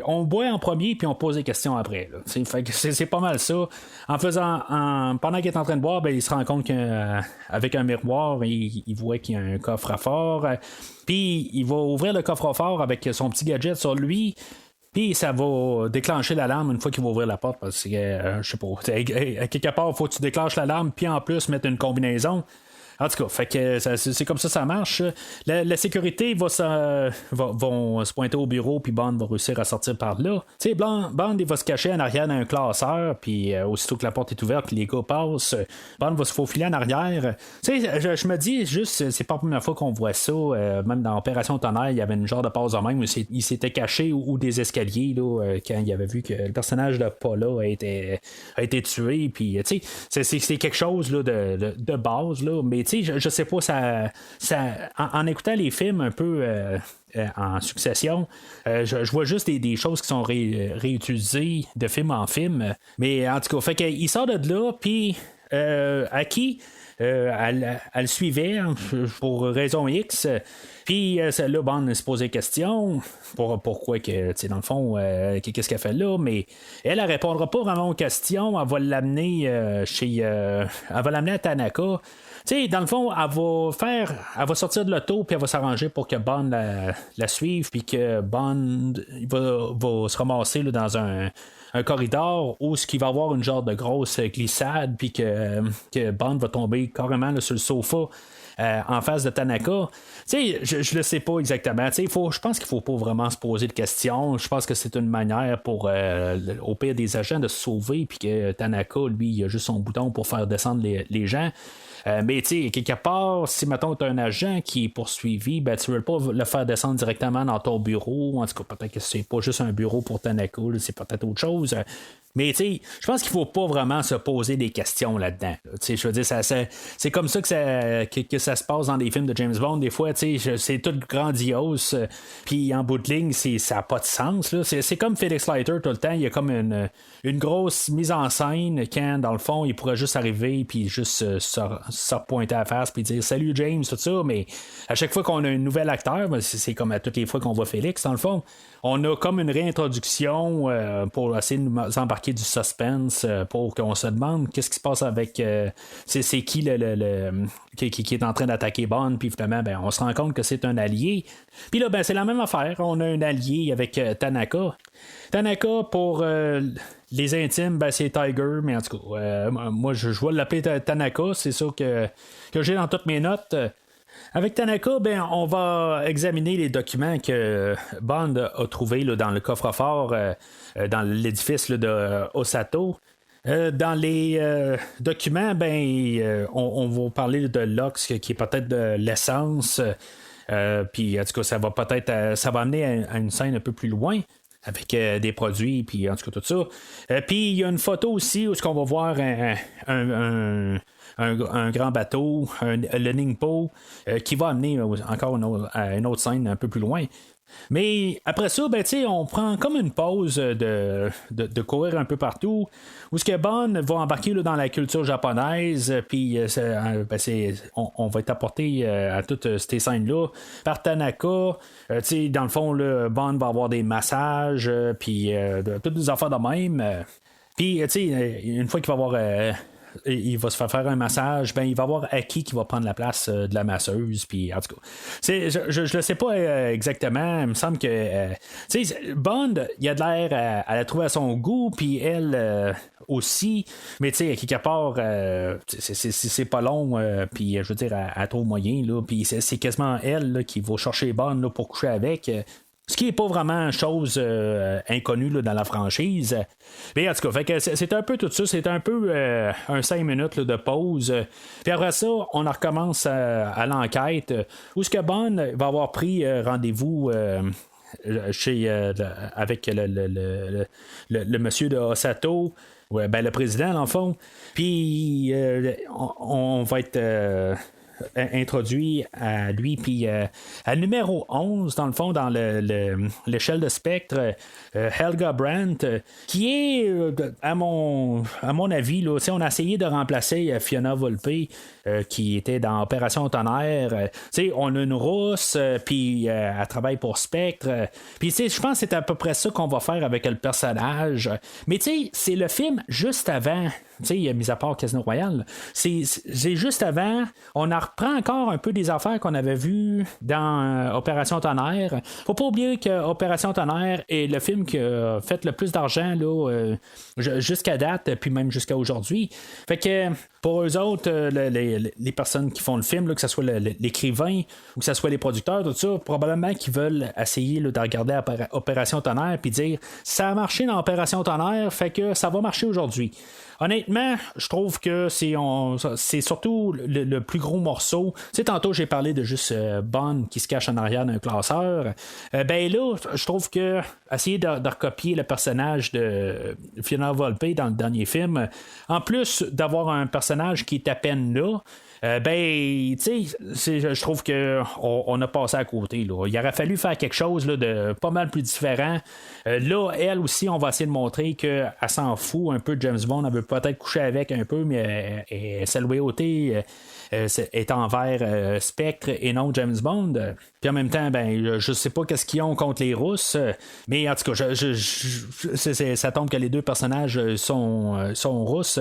on boit en premier puis on pose des questions après. Là, fait que c'est pas mal ça. Pendant qu'il est en train de boire, il se rend compte qu'avec un miroir, il voit qu'il y a un coffre-fort. Puis il va ouvrir le coffre-fort avec son petit gadget sur lui. Puis ça va déclencher l'alarme une fois qu'il va ouvrir la porte. Parce que, je sais pas, à quelque part, il faut que tu déclenches l'alarme. Puis en plus, mettre une combinaison. En tout cas, fait que c'est comme ça marche. La sécurité vont se pointer au bureau, puis Bond va réussir à sortir par là. Tu sais, Bond il va se cacher en arrière d'un classeur, puis aussitôt que la porte est ouverte, les gars passent, Bond va se faufiler en arrière. Tu sais, je me dis juste, c'est pas la première fois qu'on voit ça. Même dans Opération Tonnerre, il y avait une genre de passe de même où il s'était caché ou des escaliers là, quand il avait vu que le personnage de Paula a été tué. Puis, tu sais, c'est quelque chose là, de base, là, mais je sais pas, en écoutant les films un peu en succession, je vois juste des choses qui sont réutilisées de film en film. Mais en tout cas, fait qu'il sort de là, puis Aki, elle suivait pour raison X. Puis là, Bond se posait des questions pourquoi que, dans le fond, qu'est-ce qu'elle fait là, mais elle répondra pas vraiment aux questions. Elle va l'amener elle va l'amener à Tanaka. Tu sais, dans le fond, elle va sortir de l'auto puis elle va s'arranger pour que Bond la suive puis que Bond va se ramasser là, dans un corridor où ce qui va avoir une genre de grosse glissade puis que Bond va tomber carrément là, sur le sofa en face de Tanaka. Tu sais, je le sais pas exactement. Tu sais, je pense qu'il faut pas vraiment se poser de questions. Je pense que c'est une manière pour au pire des agents de se sauver puis que Tanaka, lui, il a juste son bouton pour faire descendre les gens. Mais tu sais, quelque part, si mettons tu as un agent qui est poursuivi, ben tu veux pas le faire descendre directement dans ton bureau. En tout cas, peut-être que c'est pas juste un bureau pour Tanaka, c'est peut-être autre chose. Mais tu sais, je pense qu'il faut pas vraiment se poser des questions là-dedans. Là. Je veux dire, c'est comme ça que ça se passe dans des films de James Bond. Des fois, c'est tout grandiose. Puis en bout de ligne, ça n'a pas de sens. Là. C'est comme Felix Leiter tout le temps. Il y a comme une grosse mise en scène quand, dans le fond, il pourrait juste arriver puis juste se repointer à la face puis dire « Salut James », tout ça. Mais à chaque fois qu'on a un nouvel acteur, c'est comme à toutes les fois qu'on voit Félix, dans le fond, on a comme une réintroduction pour essayer de nous embarquer du suspense pour qu'on se demande qu'est-ce qui se passe avec c'est qui qui est en train d'attaquer Bond, puis finalement on se rend compte que c'est un allié. Puis là c'est la même affaire, on a un allié avec Tanaka pour les intimes, c'est Tiger, mais en tout cas moi je vais l'appeler Tanaka, c'est ça que j'ai dans toutes mes notes. Avec Tanaka, on va examiner les documents que Bond a trouvés là, dans le coffre-fort dans l'édifice là, de Osato. Dans les documents, on va parler de l'Ox qui est peut-être de l'essence. Puis en tout cas, ça va amener à une scène un peu plus loin. Avec des produits, puis en tout cas tout ça. Puis il y a une photo aussi où on va voir un grand bateau, le Ningpo, qui va amener encore à une autre scène un peu plus loin. Mais après ça, on prend comme une pause de courir un peu partout, où ce que Bond va embarquer là, dans la culture japonaise, puis on va être apporté à toutes ces scènes-là par Tanaka. Dans le fond, là, Bond va avoir des massages, puis toutes des affaires de même. Puis, une fois qu'il va avoir il va se faire un massage, ben il va y avoir Aki qui va prendre la place de la masseuse. Puis en tout cas, je le sais pas exactement. Il me semble que Bond, il a de l'air à la trouver à son goût, puis elle aussi. Mais tu sais, à quelque part, c'est pas long, puis je veux dire, à trop moyen, là. Puis c'est quasiment elle là, qui va chercher Bond là, pour coucher avec. Ce qui n'est pas vraiment chose inconnue là, dans la franchise. Mais en tout cas, fait que c'est un peu tout ça. C'est un peu un 5 minutes là, de pause. Puis après ça, on en recommence à l'enquête. Où est-ce que Bond va avoir pris rendez-vous avec le monsieur de Osato. Ouais, ben, le président, dans le fond. Puis, on va être introduit à lui, puis à numéro 11, dans le fond, dans l'échelle de spectre, Helga Brandt, qui est, à mon avis, là, on a essayé de remplacer Fiona Volpe, qui était dans Opération Tonnerre. On a une rousse, puis elle travaille pour Spectre. Puis je pense que c'est à peu près ça qu'on va faire avec le personnage. Mais c'est le film juste avant, mis à part Casino Royale, c'est juste avant, on en reprend encore un peu des affaires qu'on avait vues dans Opération Tonnerre. Faut pas oublier que Opération Tonnerre est le film qui a fait le plus d'argent là, jusqu'à date, puis même jusqu'à aujourd'hui. Fait que pour eux autres, les personnes qui font le film, là, que ce soit l'écrivain ou que ce soit les producteurs, tout ça, probablement qu'ils veulent essayer là, de regarder Opération Tonnerre puis dire ça a marché dans Opération Tonnerre, fait que ça va marcher aujourd'hui. Honnêtement, je trouve que c'est surtout le plus gros morceau. Tantôt j'ai parlé de juste Bond qui se cache en arrière d'un classeur. Ben là, je trouve que essayer de recopier le personnage de Fiona Volpe dans le dernier film, en plus d'avoir un personnage qui est à peine là, je trouve qu'on a passé à côté. Là. Il aurait fallu faire quelque chose là, de pas mal plus différent. Là, elle aussi, on va essayer de montrer qu'elle s'en fout un peu de James Bond. Elle veut peut-être coucher avec un peu, mais sa loyauté est envers Spectre et non James Bond. Puis en même temps, je sais pas qu'est-ce qu'ils ont contre les Russes, mais en tout cas, ça tombe que les deux personnages sont russes.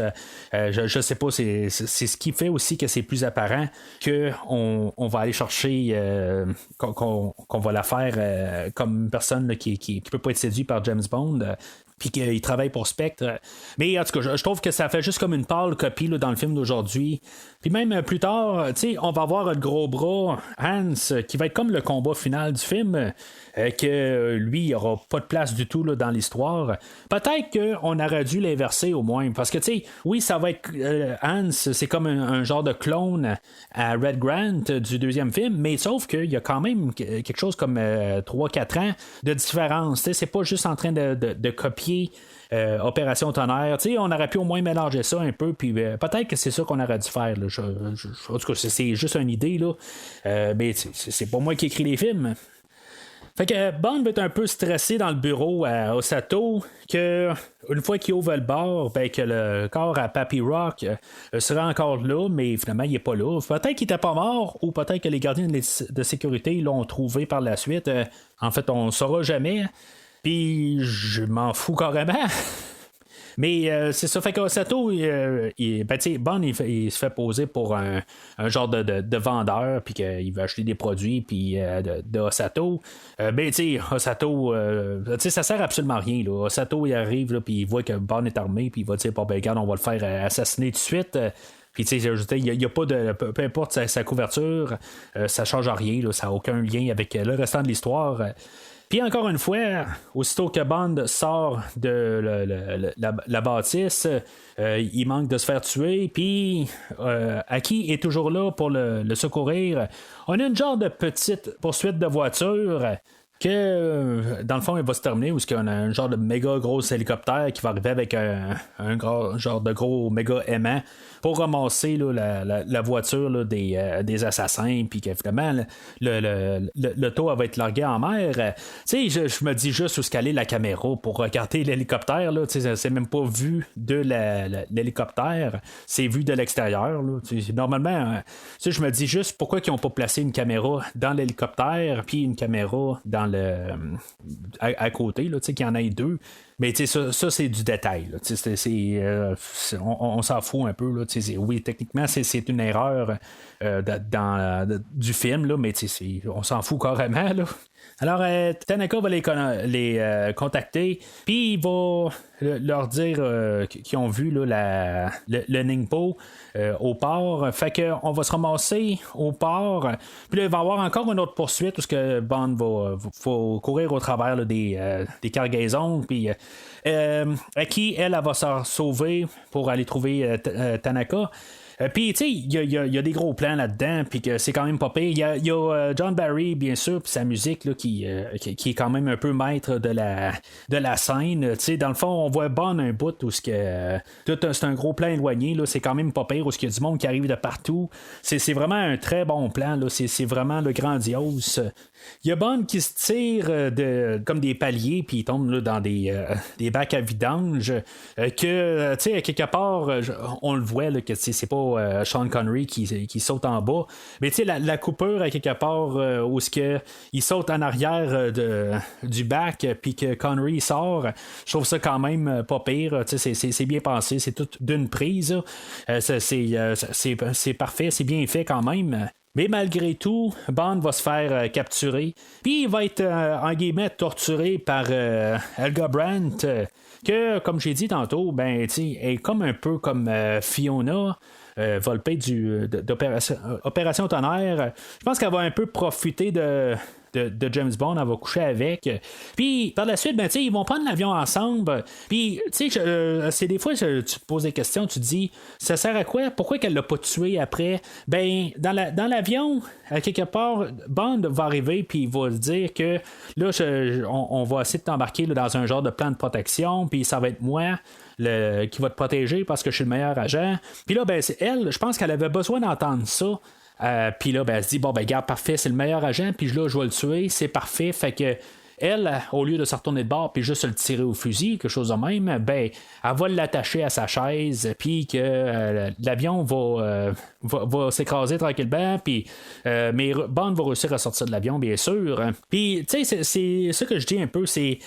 Je sais pas, c'est ce qui fait aussi que c'est plus apparent qu'on va aller chercher, qu'on va la faire comme une personne là, qui peut pas être séduite par James Bond. Puis qu'il travaille pour Spectre. Mais en tout cas, je trouve que ça fait juste comme une pâle copie là, dans le film d'aujourd'hui. Puis même plus tard, on va voir le gros bras Hans, qui va être comme le combat final du film, que lui, il n'aura pas de place du tout là, dans l'histoire. Peut-être qu'on aurait dû l'inverser au moins, parce que, oui, ça va être Hans, c'est comme un genre de clone à Red Grant du deuxième film, mais sauf qu'il y a quand même quelque chose comme 3-4 ans de différence. C'est pas juste en train de copier Opération Tonnerre. On aurait pu au moins mélanger ça un peu, puis peut-être que c'est ça qu'on aurait dû faire. Là. En tout cas, c'est juste une idée, là. Mais c'est pas moi qui écris les films. Fait que Bond va être un peu stressé dans le bureau à Osato, que une fois qu'il ouvre le bar, que le corps à Papy Rock sera encore là, mais finalement il est pas là. Peut-être qu'il était pas mort, ou peut-être que les gardiens de sécurité l'ont trouvé par la suite. En fait, on ne saura jamais. Puis je m'en fous carrément. Mais c'est ça, fait qu'Osato, Bond, il se fait poser pour un genre de vendeur, puis qu'il veut acheter des produits, puis de Osato. Osato, ça sert absolument à rien. Là. Osato, il arrive, puis il voit que Bond est armé, puis il va dire, regarde, on va le faire assassiner tout de suite. Puis, il n'y a pas de. Peu importe sa couverture, ça change rien, là, ça n'a aucun lien avec le restant de l'histoire. Puis encore une fois, aussitôt que Bond sort de la bâtisse, il manque de se faire tuer, puis Aki est toujours là pour le secourir. On a une genre de petite poursuite de voiture que dans le fond, il va se terminer où il y a un genre de méga gros hélicoptère qui va arriver avec un genre de gros méga aimant pour ramasser là, la voiture là, des assassins, puis qu'évidemment l'auto va être largué en mer. Je me dis juste où se caler la caméra pour regarder l'hélicoptère. Là, c'est même pas vu de l'hélicoptère, c'est vu de l'extérieur. Là, normalement, je me dis juste pourquoi ils n'ont pas placé une caméra dans l'hélicoptère puis une caméra dans à côté, là, qu'il y en ait deux. Mais ça c'est du détail. Là, on s'en fout un peu. Là, oui, techniquement, c'est une erreur du film, là, mais on s'en fout carrément. Là. Alors, Tanaka va les contacter, puis il va leur dire qu'ils ont vu là, le Ningpo au port. Fait qu'on va se ramasser au port. Puis là, il va y avoir encore une autre poursuite où Bond va courir au travers là, des cargaisons. Puis Aki, elle va se sauver pour aller trouver Tanaka. Puis, tu sais, il y a des gros plans là-dedans, puis que c'est quand même pas pire. Il y a John Barry, bien sûr, puis sa musique là, qui est quand même un peu maître de la scène. Tu sais, dans le fond, on voit Bond un bout où c'est un gros plan éloigné. Là, c'est quand même pas pire, où il y a du monde qui arrive de partout. C'est vraiment un très bon plan. Là, c'est vraiment le grandiose. Il y a Bond qui se tire comme des paliers, puis il tombe là, dans des bacs à vidange. Que, tu sais, quelque part, on le voit là, que c'est pas Sean Connery qui saute en bas. Mais tu sais, la coupure à quelque part où il saute en arrière du bac, puis que Connery sort, je trouve ça quand même pas pire. Tu sais, c'est bien pensé, c'est tout d'une prise. C'est parfait, c'est bien fait quand même. Mais malgré tout, Bond va se faire capturer. Puis il va être, en guillemets, torturé par Helga Brandt, que, comme j'ai dit tantôt, ben, est comme un peu comme Fiona. Volpe d'Opération Tonnerre. Je pense qu'elle va un peu profiter de James Bond, elle va coucher avec. Puis par la suite, ben, ils vont prendre l'avion ensemble. Puis, c'est des fois, tu te poses des questions, tu te dis, ça sert à quoi? Pourquoi qu'elle l'a pas tué après? Ben, dans l'avion, à quelque part, Bond va arriver, puis il va se dire que là, on va essayer de t'embarquer là, dans un genre de plan de protection, puis ça va être moi qui va te protéger parce que je suis le meilleur agent. Puis là, ben, c'est elle, je pense qu'elle avait besoin d'entendre ça. Puis là, ben, elle se dit, bon, ben, regarde, parfait, c'est le meilleur agent, puis là, je vais le tuer, c'est parfait. Fait que elle, au lieu de se retourner de bord puis juste le tirer au fusil, quelque chose de même, ben, elle va l'attacher à sa chaise, puis que l'avion va s'écraser tranquillement, puis mais Bond va réussir à sortir de l'avion, bien sûr. Puis, tu sais, c'est ça que je dis un peu, c'est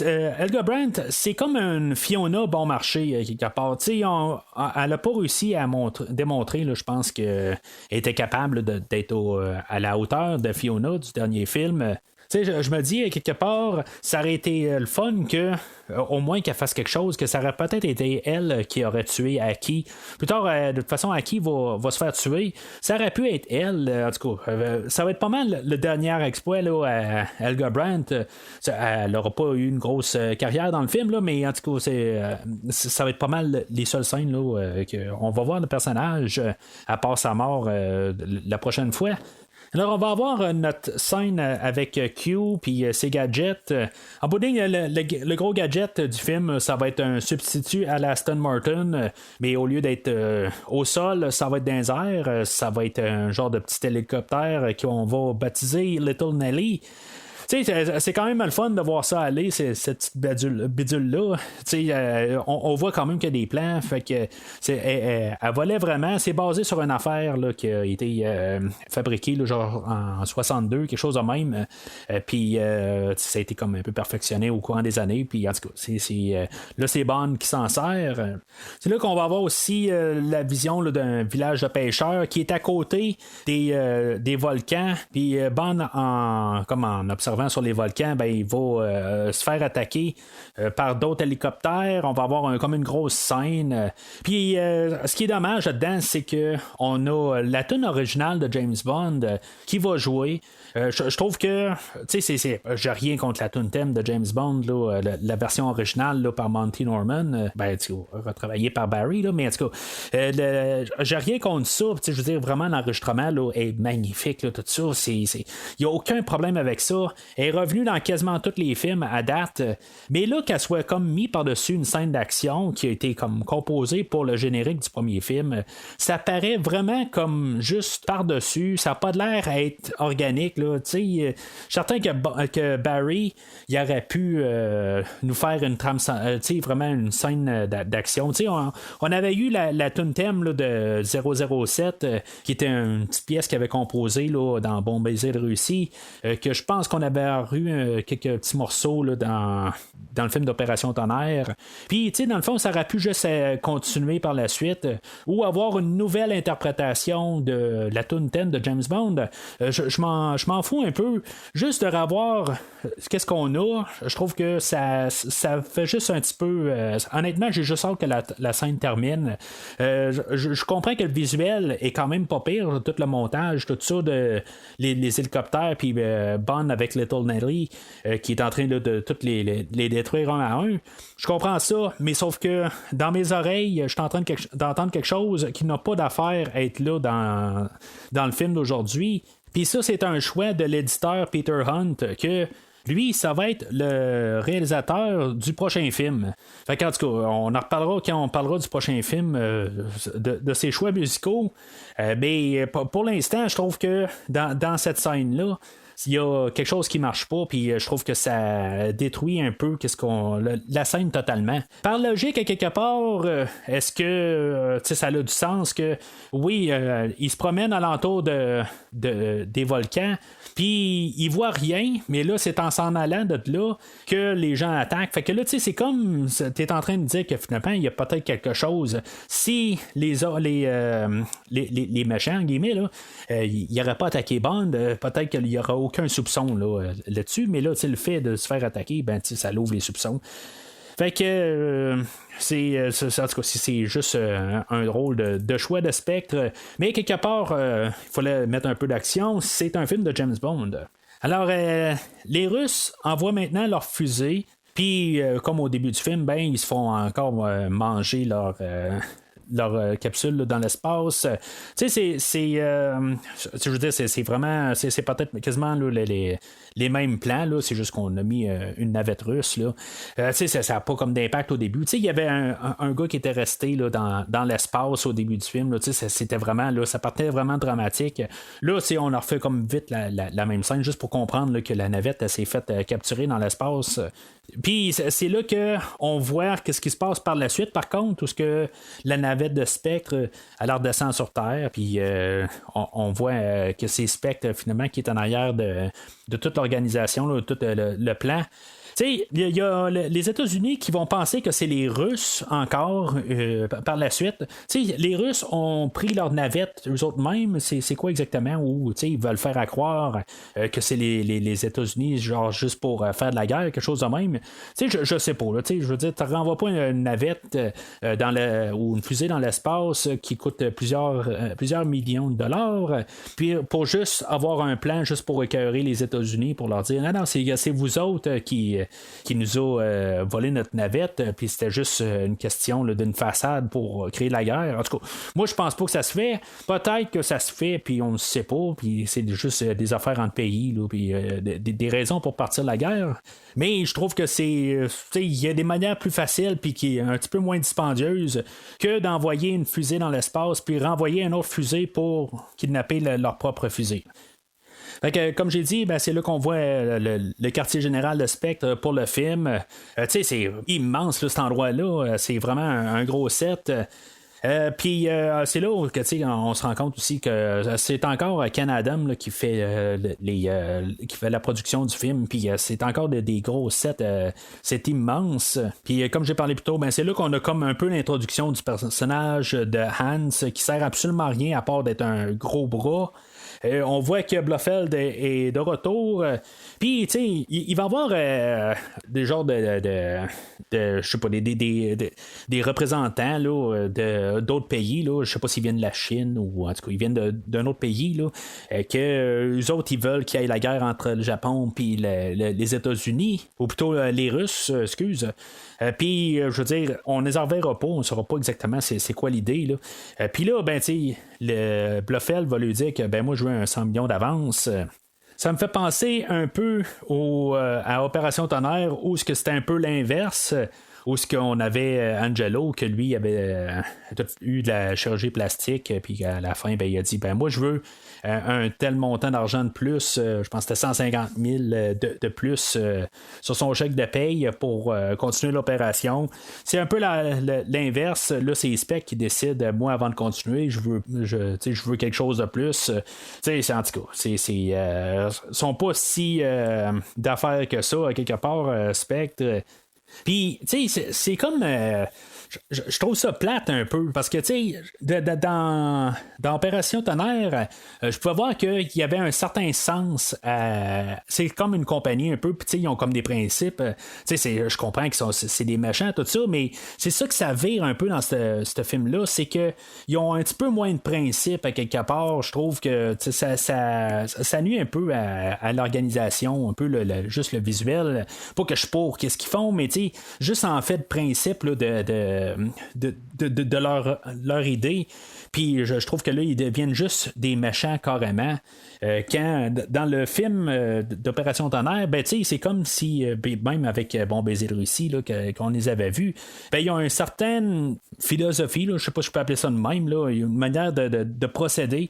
Helga Brandt, c'est comme une Fiona bon marché, quelque part. Tu sais, elle n'a pas réussi à démontrer, je pense qu'elle était capable d'être à la hauteur de Fiona du dernier film. Tu sais, je me dis, quelque part, ça aurait été le fun que, au moins qu'elle fasse quelque chose, que ça aurait peut-être été elle qui aurait tué Aki. Plus tard, de toute façon, Aki va se faire tuer. Ça aurait pu être elle, en tout cas. Ça va être pas mal le dernier exploit là, à Helga Brandt. Elle n'aura pas eu une grosse carrière dans le film, là, mais en tout cas, ça va être pas mal les seules scènes là, qu'on va voir le personnage, à part sa mort la prochaine fois. Alors, on va avoir notre scène avec Q puis ses gadgets. En bout de ligne, le gros gadget du film, ça va être un substitut à la Aston Martin, mais au lieu d'être au sol, ça va être dans les airs. Ça va être un genre de petit hélicoptère qu'on va baptiser Little Nelly. Tu sais, c'est quand même le fun de voir ça aller, cette petite bidule-là. Tu sais, on voit quand même qu'il y a des plans, fait que elle volait vraiment. C'est basé sur une affaire là, qui a été fabriquée là, genre en 62, quelque chose de même. Puis ça a été comme un peu perfectionné au courant des années. Puis en tout cas, là, c'est Bond qui s'en sert. C'est là qu'on va avoir aussi la vision là, d'un village de pêcheurs qui est à côté des volcans. Puis Bond, en observant sur les volcans, ben, il va se faire attaquer par d'autres hélicoptères. On va avoir comme une grosse scène. Puis ce qui est dommage là-dedans, c'est que on a la tune originale de James Bond qui va jouer. Je trouve que, tu sais, j'ai rien contre la tune thème de James Bond, là, la version originale là, par Monty Norman, retravaillée par Barry, là, mais en tout cas, j'ai rien contre ça. Je veux dire, vraiment, l'enregistrement là, est magnifique, là, tout ça. Il n'y a aucun problème avec ça. Elle est revenue dans quasiment tous les films à date, mais là, qu'elle soit comme mis par-dessus une scène d'action qui a été comme composée pour le générique du premier film, ça paraît vraiment comme juste par-dessus. Ça n'a pas de l'air à être organique. Je suis certain que Barry il aurait pu nous faire une trame, vraiment une scène d'action. On avait eu la tune thème là, de 007 qui était une petite pièce qu'il avait composée là, dans Bon baiser de Russie, que je pense qu'on avait avoir eu quelques petits morceaux là, dans le film d'Opération Tonnerre. Puis, tu sais, dans le fond, ça aurait pu juste continuer par la suite ou avoir une nouvelle interprétation de la tune thème de James Bond. Je m'en fous un peu. Juste de revoir qu'est-ce qu'on a. Je trouve que ça fait juste un petit peu. Honnêtement, j'ai juste hâte que la scène termine. Je comprends que le visuel est quand même pas pire. Tout le montage, tout ça, les hélicoptères, puis Bond avec Little Nelly qui est en train de toutes les détruire un à un. Je comprends ça, mais sauf que dans mes oreilles, je suis en train d'entendre quelque chose qui n'a pas d'affaire à être là dans le film d'aujourd'hui. Puis ça, c'est un choix de l'éditeur Peter Hunt que lui, ça va être le réalisateur du prochain film. Fait qu'en tout cas, on en reparlera quand on parlera du prochain film de ses choix musicaux. Mais pour l'instant, je trouve que dans cette scène-là, il y a quelque chose qui marche pas, puis je trouve que ça détruit un peu la scène totalement. Par logique, à quelque part, est-ce que ça a du sens que oui, il se promène alentour des volcans, puis il voit rien, mais là, c'est en s'en allant de là que les gens attaquent. Fait que là, c'est comme t'es en train de dire que finalement, il y a peut-être quelque chose. Si les méchants, guillemets, là, ils n'auraient pas attaqué Bond, peut-être qu'il y aura aucun soupçon là-dessus, mais là, le fait de se faire attaquer, ben, ça l'ouvre les soupçons. Fait que en tout cas, c'est juste un drôle de choix de Spectre, mais quelque part, il fallait mettre un peu d'action. C'est un film de James Bond. Alors, les Russes envoient maintenant leurs fusées, puis comme au début du film, ben, ils se font encore manger leur capsule là, dans l'espace. Tu sais, je veux dire, c'est vraiment, c'est peut-être quasiment là, les mêmes plans, là, c'est juste qu'on a mis une navette russe. Là. Tu sais, ça n'a pas comme d'impact au début. Tu sais, il y avait un gars qui était resté là, dans l'espace au début du film. Là, tu sais, c'était vraiment, là, ça partait vraiment dramatique. Là, on a refait comme vite la même scène, juste pour comprendre là, que la navette elle, s'est faite capturer dans l'espace. Puis c'est là qu'on voit ce qui se passe par la suite, par contre, où ce que la navette de Spectre elle redescend sur Terre, puis on voit que c'est Spectre finalement qui est en arrière de toute l'organisation, là, tout le plan. Tu sais, il y a les États-Unis qui vont penser que c'est les Russes encore par la suite. Tu sais, les Russes ont pris leur navette eux autres mêmes. C'est quoi exactement? Ou tu sais, ils veulent faire croire que c'est les États-Unis, genre juste pour faire de la guerre, quelque chose de même. Tu sais, je sais pas. Tu sais, je veux dire, tu renvoies pas une navette ou une fusée dans l'espace qui coûte plusieurs millions de dollars, puis pour juste avoir un plan juste pour écœurer les États-Unis, pour leur dire non, c'est vous autres qui nous a volé notre navette, puis c'était juste une question là, d'une façade pour créer la guerre. En tout cas, moi je pense pas que ça se fait. Peut-être que ça se fait, puis on ne sait pas, puis c'est juste des affaires entre pays, là, puis des raisons pour partir de la guerre. Mais je trouve que il y a des manières plus faciles, puis qui est un petit peu moins dispendieuses que d'envoyer une fusée dans l'espace, puis renvoyer une autre fusée pour kidnapper leur propre fusée. Fait que, comme j'ai dit, ben, c'est là qu'on voit le quartier général de Spectre pour le film. Tu sais, c'est immense là, cet endroit-là. C'est vraiment un gros set. Puis c'est là où on se rend compte aussi que c'est encore Ken Adam là, qui fait qui fait la production du film. Puis c'est encore des gros sets. C'est immense. Puis comme j'ai parlé plus tôt, ben, c'est là qu'on a comme un peu l'introduction du personnage de Hans qui sert absolument à rien à part d'être un gros bras. On voit que Blofeld est de retour. Puis, tu sais, il va y avoir des genres de je sais pas, des représentants là, d'autres pays. Là. Je sais pas s'ils viennent de la Chine ou en tout cas, ils viennent d'un autre pays. Là, que eux autres, ils veulent qu'il y ait la guerre entre le Japon et les États-Unis, ou plutôt les Russes, excuse. Puis, je veux dire, on ne les reverra pas, on ne saura pas exactement c'est quoi l'idée. Là. Puis là, ben, tu sais, le Blofeld va lui dire que ben moi, je veux un 100 millions d'avance. Ça me fait penser un peu à Opération Tonnerre, où c'était un peu l'inverse. où ce qu'on avait Angelo, que lui avait eu de la chirurgie plastique, puis à la fin, ben, il a dit, ben moi je veux un tel montant d'argent de plus, je pense que c'était 150 000 de plus sur son chèque de paye pour continuer l'opération. C'est un peu l'inverse. Là, c'est Spec qui décide, moi, avant de continuer, je veux quelque chose de plus. En tout cas, sont pas si d'affaires que ça, quelque part, Spectre. Puis, tu sais, c'est comme. Je trouve ça plate un peu parce que, tu sais, dans Opération Tonnerre, je pouvais voir qu'il y avait un certain sens. C'est comme une compagnie un peu, puis, tu sais, ils ont comme des principes. Tu sais, je comprends que c'est des méchants, tout ça, mais c'est ça que ça vire un peu dans ce film-là, c'est qu'ils ont un petit peu moins de principes à quelque part. Je trouve que ça nuit un peu à l'organisation, un peu juste le visuel. Pas que je suis pour qu'est-ce qu'ils font, mais tu sais, juste en fait de principe là, de leur idée. Puis je trouve que là, ils deviennent juste des méchants carrément. Quand dans le film d'Opération Tonnerre, ben tu sais, c'est comme si même avec Bon Baiser de Russie là, qu'on les avait vus, ben ils ont une certaine philosophie, là, je sais pas si je peux appeler ça de même, là, une manière de procéder.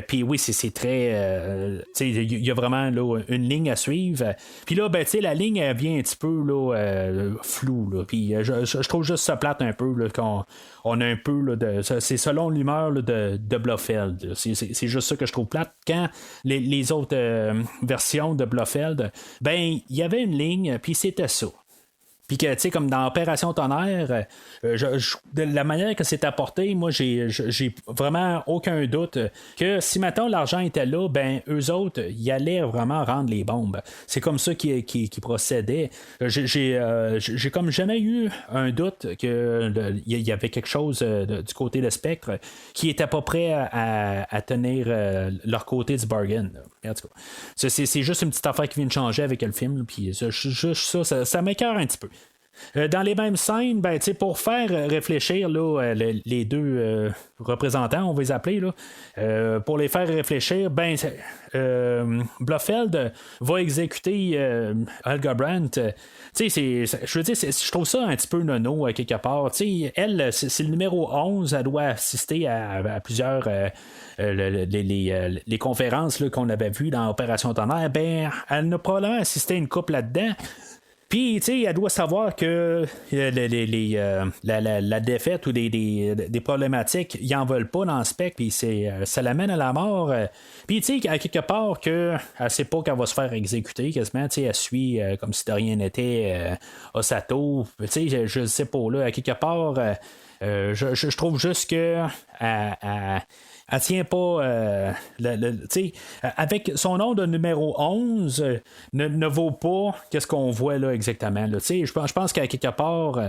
Puis oui, c'est très. Il y a vraiment là, une ligne à suivre. Puis là, ben, la ligne elle vient un petit peu là, floue. Là. Puis je trouve juste ça plate un peu. Là, qu'on on a un peu. Là, c'est selon l'humeur là, de Blofeld. C'est juste ça que je trouve plate. Quand les autres versions de Blofeld, ben, il y avait une ligne, puis c'était ça. Puis que, tu sais, comme dans Opération Tonnerre, de la manière que c'est apporté, moi, j'ai vraiment aucun doute que si maintenant l'argent était là, ben, eux autres, ils allaient vraiment rendre les bombes. C'est comme ça qu'ils procédaient. J'ai comme jamais eu un doute qu'il y avait quelque chose du côté de Spectre qui était pas prêt à tenir leur côté du bargain. En tout cas, c'est juste une petite affaire qui vient de changer avec le film, puis juste ça m'écœure un petit peu. Dans les mêmes scènes, ben, pour faire réfléchir là, les deux représentants, on va les appeler, là, pour les faire réfléchir, ben, Blofeld va exécuter Helga Brandt. Je veux dire, je trouve ça un petit peu nono quelque part. Elle, c'est le numéro 11, elle doit assister à plusieurs les conférences là, qu'on avait vues dans Opération Tonnerre. Ben, elle n'a probablement assisté à une couple là-dedans. Puis, tu sais, elle doit savoir que la défaite ou des problématiques, ils en veulent pas dans le spec, puis ça l'amène à la mort. Puis, tu sais, à quelque part, qu'elle sait pas qu'elle va se faire exécuter quasiment, tu sais, elle suit comme si de rien n'était Osato. Tu sais, je sais pas, là, à quelque part, je trouve juste que elle tient pas avec son nom de numéro 11 ne vaut pas qu'est-ce qu'on voit là exactement là. Je pense qu'à quelque part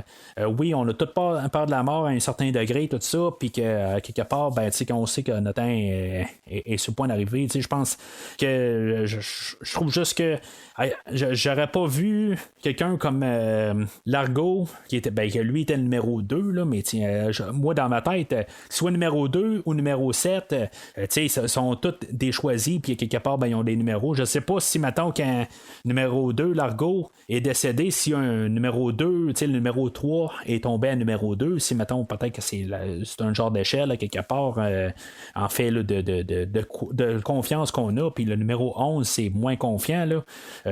oui, on a tout peur de la mort à un certain degré, tout ça, puis que quelque part ben, quand on sait que notre temps est sur le point d'arriver, je pense que je trouve juste que j'aurais pas vu quelqu'un comme Largo qui était que lui était le numéro 2 là, mais moi dans ma tête soit numéro 2 ou numéro 7, ils sont tous des choisis, puis quelque part, ben, ils ont des numéros. Je sais pas si, mettons, qu'un numéro 2, Largo, est décédé, si un numéro 2, le numéro 3 est tombé à numéro 2, si, mettons, peut-être que c'est un genre d'échelle, là, quelque part, en fait, là, de confiance qu'on a, puis le numéro 11, c'est moins confiant, là.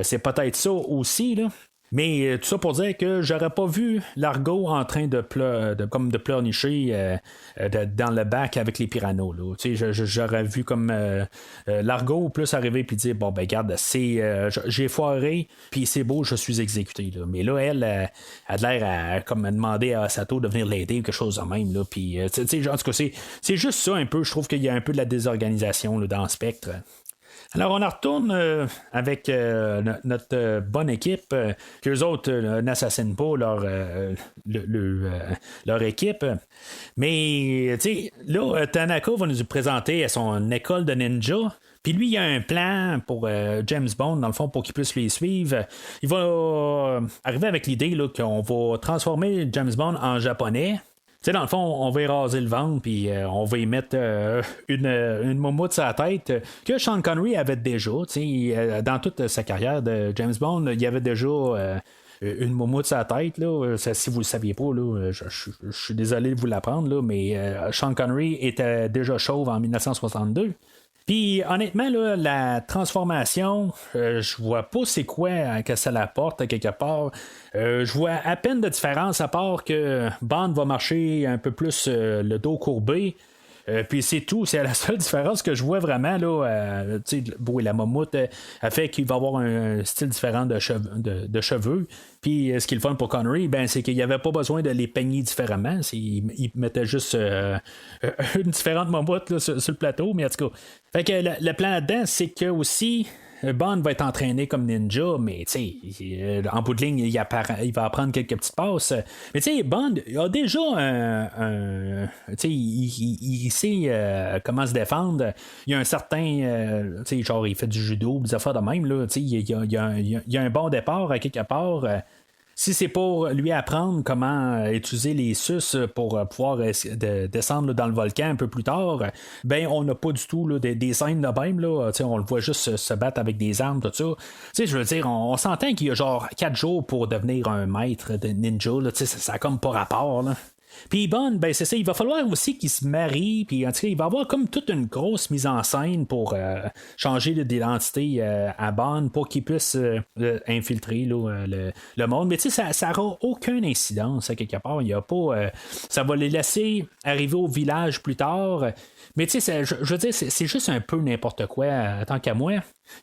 C'est peut-être ça aussi, là. Mais tout ça pour dire que j'aurais pas vu Largo en train de pleurnicher dans le bac avec les piranhas. J'aurais vu comme Largo plus arriver puis dire bon ben regarde, j'ai foiré puis c'est beau, je suis exécuté. Là. Mais là elle a l'air à comme demander à Sato de venir l'aider ou quelque chose de même. Là. Puis en tout cas c'est juste ça un peu. Je trouve qu'il y a un peu de la désorganisation là, dans Spectre. Alors, on en retourne avec notre bonne équipe, qu'eux autres n'assassinent pas leur équipe. Mais, tu sais, là, Tanaka va nous présenter son école de ninja. Puis lui, il a un plan pour James Bond, dans le fond, pour qu'il puisse les suivre. Il va arriver avec l'idée là, qu'on va transformer James Bond en japonais. Tu sais, dans le fond, on va y raser le ventre, puis on va y mettre une moumoute sur la tête que Sean Connery avait déjà. Dans toute sa carrière de James Bond, il y avait déjà une moumoute sur la tête. Là. Si vous le saviez pas, là, je suis désolé de vous l'apprendre, là, mais Sean Connery était déjà chauve en 1962. Puis honnêtement, là, la transformation, je vois pas c'est quoi que ça l'apporte quelque part. Je vois à peine de différence à part que Bond va marcher un peu plus le dos courbé. Puis c'est tout, c'est la seule différence que je vois vraiment là. La mammouth a fait qu'il va avoir un style différent de cheveux. Puis ce qui est le fun pour Connery, ben, c'est qu'il n'y avait pas besoin de les peigner différemment. Il mettait juste une différente mammouth là, sur le plateau, mais en tout cas. Fait que le plan là-dedans, c'est que aussi. Bond va être entraîné comme ninja, mais en bout de ligne, il va apprendre quelques petites passes. Mais Bond a déjà il sait comment se défendre. Il y a un certain, genre il fait du judo, des affaires de même là. Il y a un bon départ à quelque part. Si c'est pour lui apprendre comment utiliser les suces pour pouvoir descendre là, dans le volcan un peu plus tard, ben on n'a pas du tout là, des scènes de même. Là, on le voit juste se battre avec des armes, tout ça. Je veux dire, on s'entend qu'il y a genre 4 jours pour devenir un maître de ninja. Là, ça a comme pas rapport. Là. Puis Bond, ben c'est ça, il va falloir aussi qu'il se marie, puis en tout cas, il va avoir comme toute une grosse mise en scène pour changer d'identité à Bond pour qu'il puisse infiltrer là, le monde. Mais tu sais, ça n'aura aucune incidence à quelque part. Il y a pas. Ça va les laisser arriver au village plus tard. Mais tu sais, je veux dire, c'est juste un peu n'importe quoi, tant qu'à moi.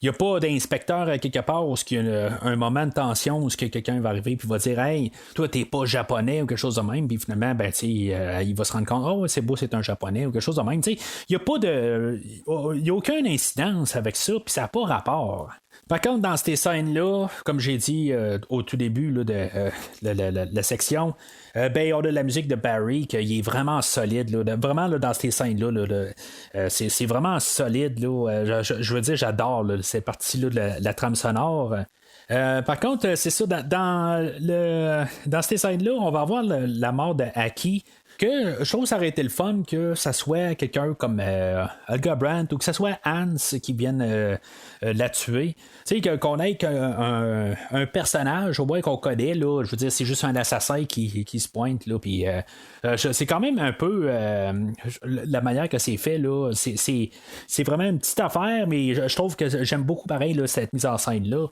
Il n'y a pas d'inspecteur à quelque part où il y a un moment de tension où quelqu'un va arriver et va dire hey, toi t'es pas japonais ou quelque chose de même, puis finalement ben il va se rendre compte oh c'est beau, c'est un japonais ou quelque chose de même. Il n'y a pas de. Il n'y a aucune incidence avec ça, puis ça n'a pas rapport. Par contre, dans ces scènes-là, comme j'ai dit au tout début là, de la section, ben on a de la musique de Barry qui est vraiment solide. Là, vraiment là, dans ces scènes-là, c'est vraiment solide. Là, je veux dire, j'adore là, ces parties-là de la trame sonore. Par contre, c'est ça, dans ces scènes-là, on va avoir la mort de Aki. Que je trouve que ça aurait été le fun que ça soit quelqu'un comme Olga Brandt ou que ça soit Hans qui vienne la tuer. Tu sais, qu'on ait un personnage au moins qu'on connaît, là, je veux dire, c'est juste un assassin qui se pointe, là, puis c'est quand même un peu la manière que c'est fait, là, c'est vraiment une petite affaire, mais je trouve que j'aime beaucoup pareil, là, cette mise en scène-là.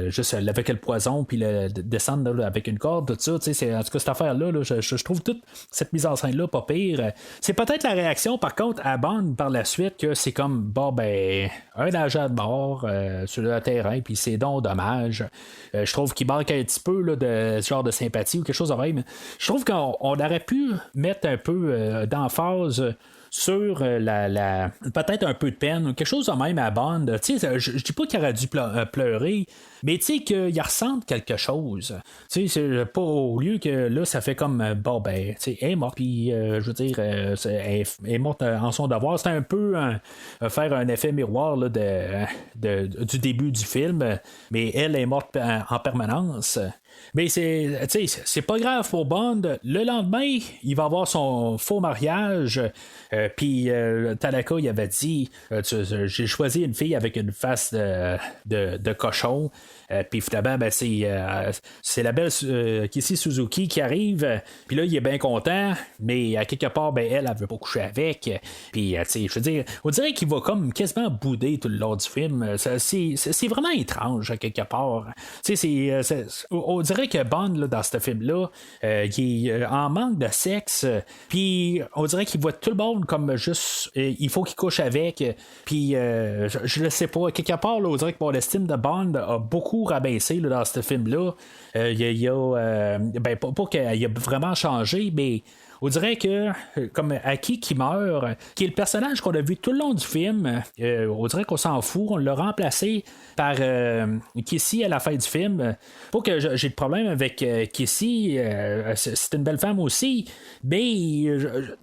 Juste avec le poison puis le descendre là, avec une corde, tout ça, en tout cas cette affaire-là, là, je trouve toute cette mise en scène-là pas pire. C'est peut-être la réaction par contre à Bond par la suite que c'est comme bon ben un agent de mort sur le terrain puis c'est donc dommage. Je trouve qu'il manque un petit peu là, de ce genre de sympathie ou quelque chose de même. Je trouve qu'on aurait pu mettre un peu d'emphase sur peut-être un peu de peine ou quelque chose de même à Bond. Je dis pas qu'il aurait dû pleurer, mais tu sais qu'il ressent quelque chose. Tu sais, c'est pas au lieu que là ça fait comme bon ben tu sais elle est morte puis je veux dire elle est morte en son devoir. C'est un peu faire un effet miroir là, du début du film, mais elle est morte en permanence. Mais c'est pas grave pour Bond. Le lendemain, il va avoir son faux mariage. Puis Tanaka, il avait dit j'ai choisi une fille avec une face de cochon. Puis finalement, ben, c'est la belle Kissy Suzuki qui arrive. Puis là, il est bien content. Mais à quelque part, ben, elle veut pas coucher avec. Puis, je veux dire, on dirait qu'il va comme quasiment bouder tout le long du film. C'est vraiment étrange à quelque part. On dirait que Bond, là, dans ce film-là, il est en manque de sexe. Puis, on dirait qu'il voit tout le monde comme juste. Il faut qu'il couche avec. Puis, je le sais pas. Quelque part, là, on dirait que mon estime de Bond a beaucoup rabaissé là, dans ce film-là. Pas qu'il a vraiment changé, mais on dirait que, comme Aki qui meurt, qui est le personnage qu'on a vu tout le long du film, on dirait qu'on s'en fout, on l'a remplacé par Kissy à la fin du film. Pas que j'ai de problème avec Kissy, c'est une belle femme aussi, mais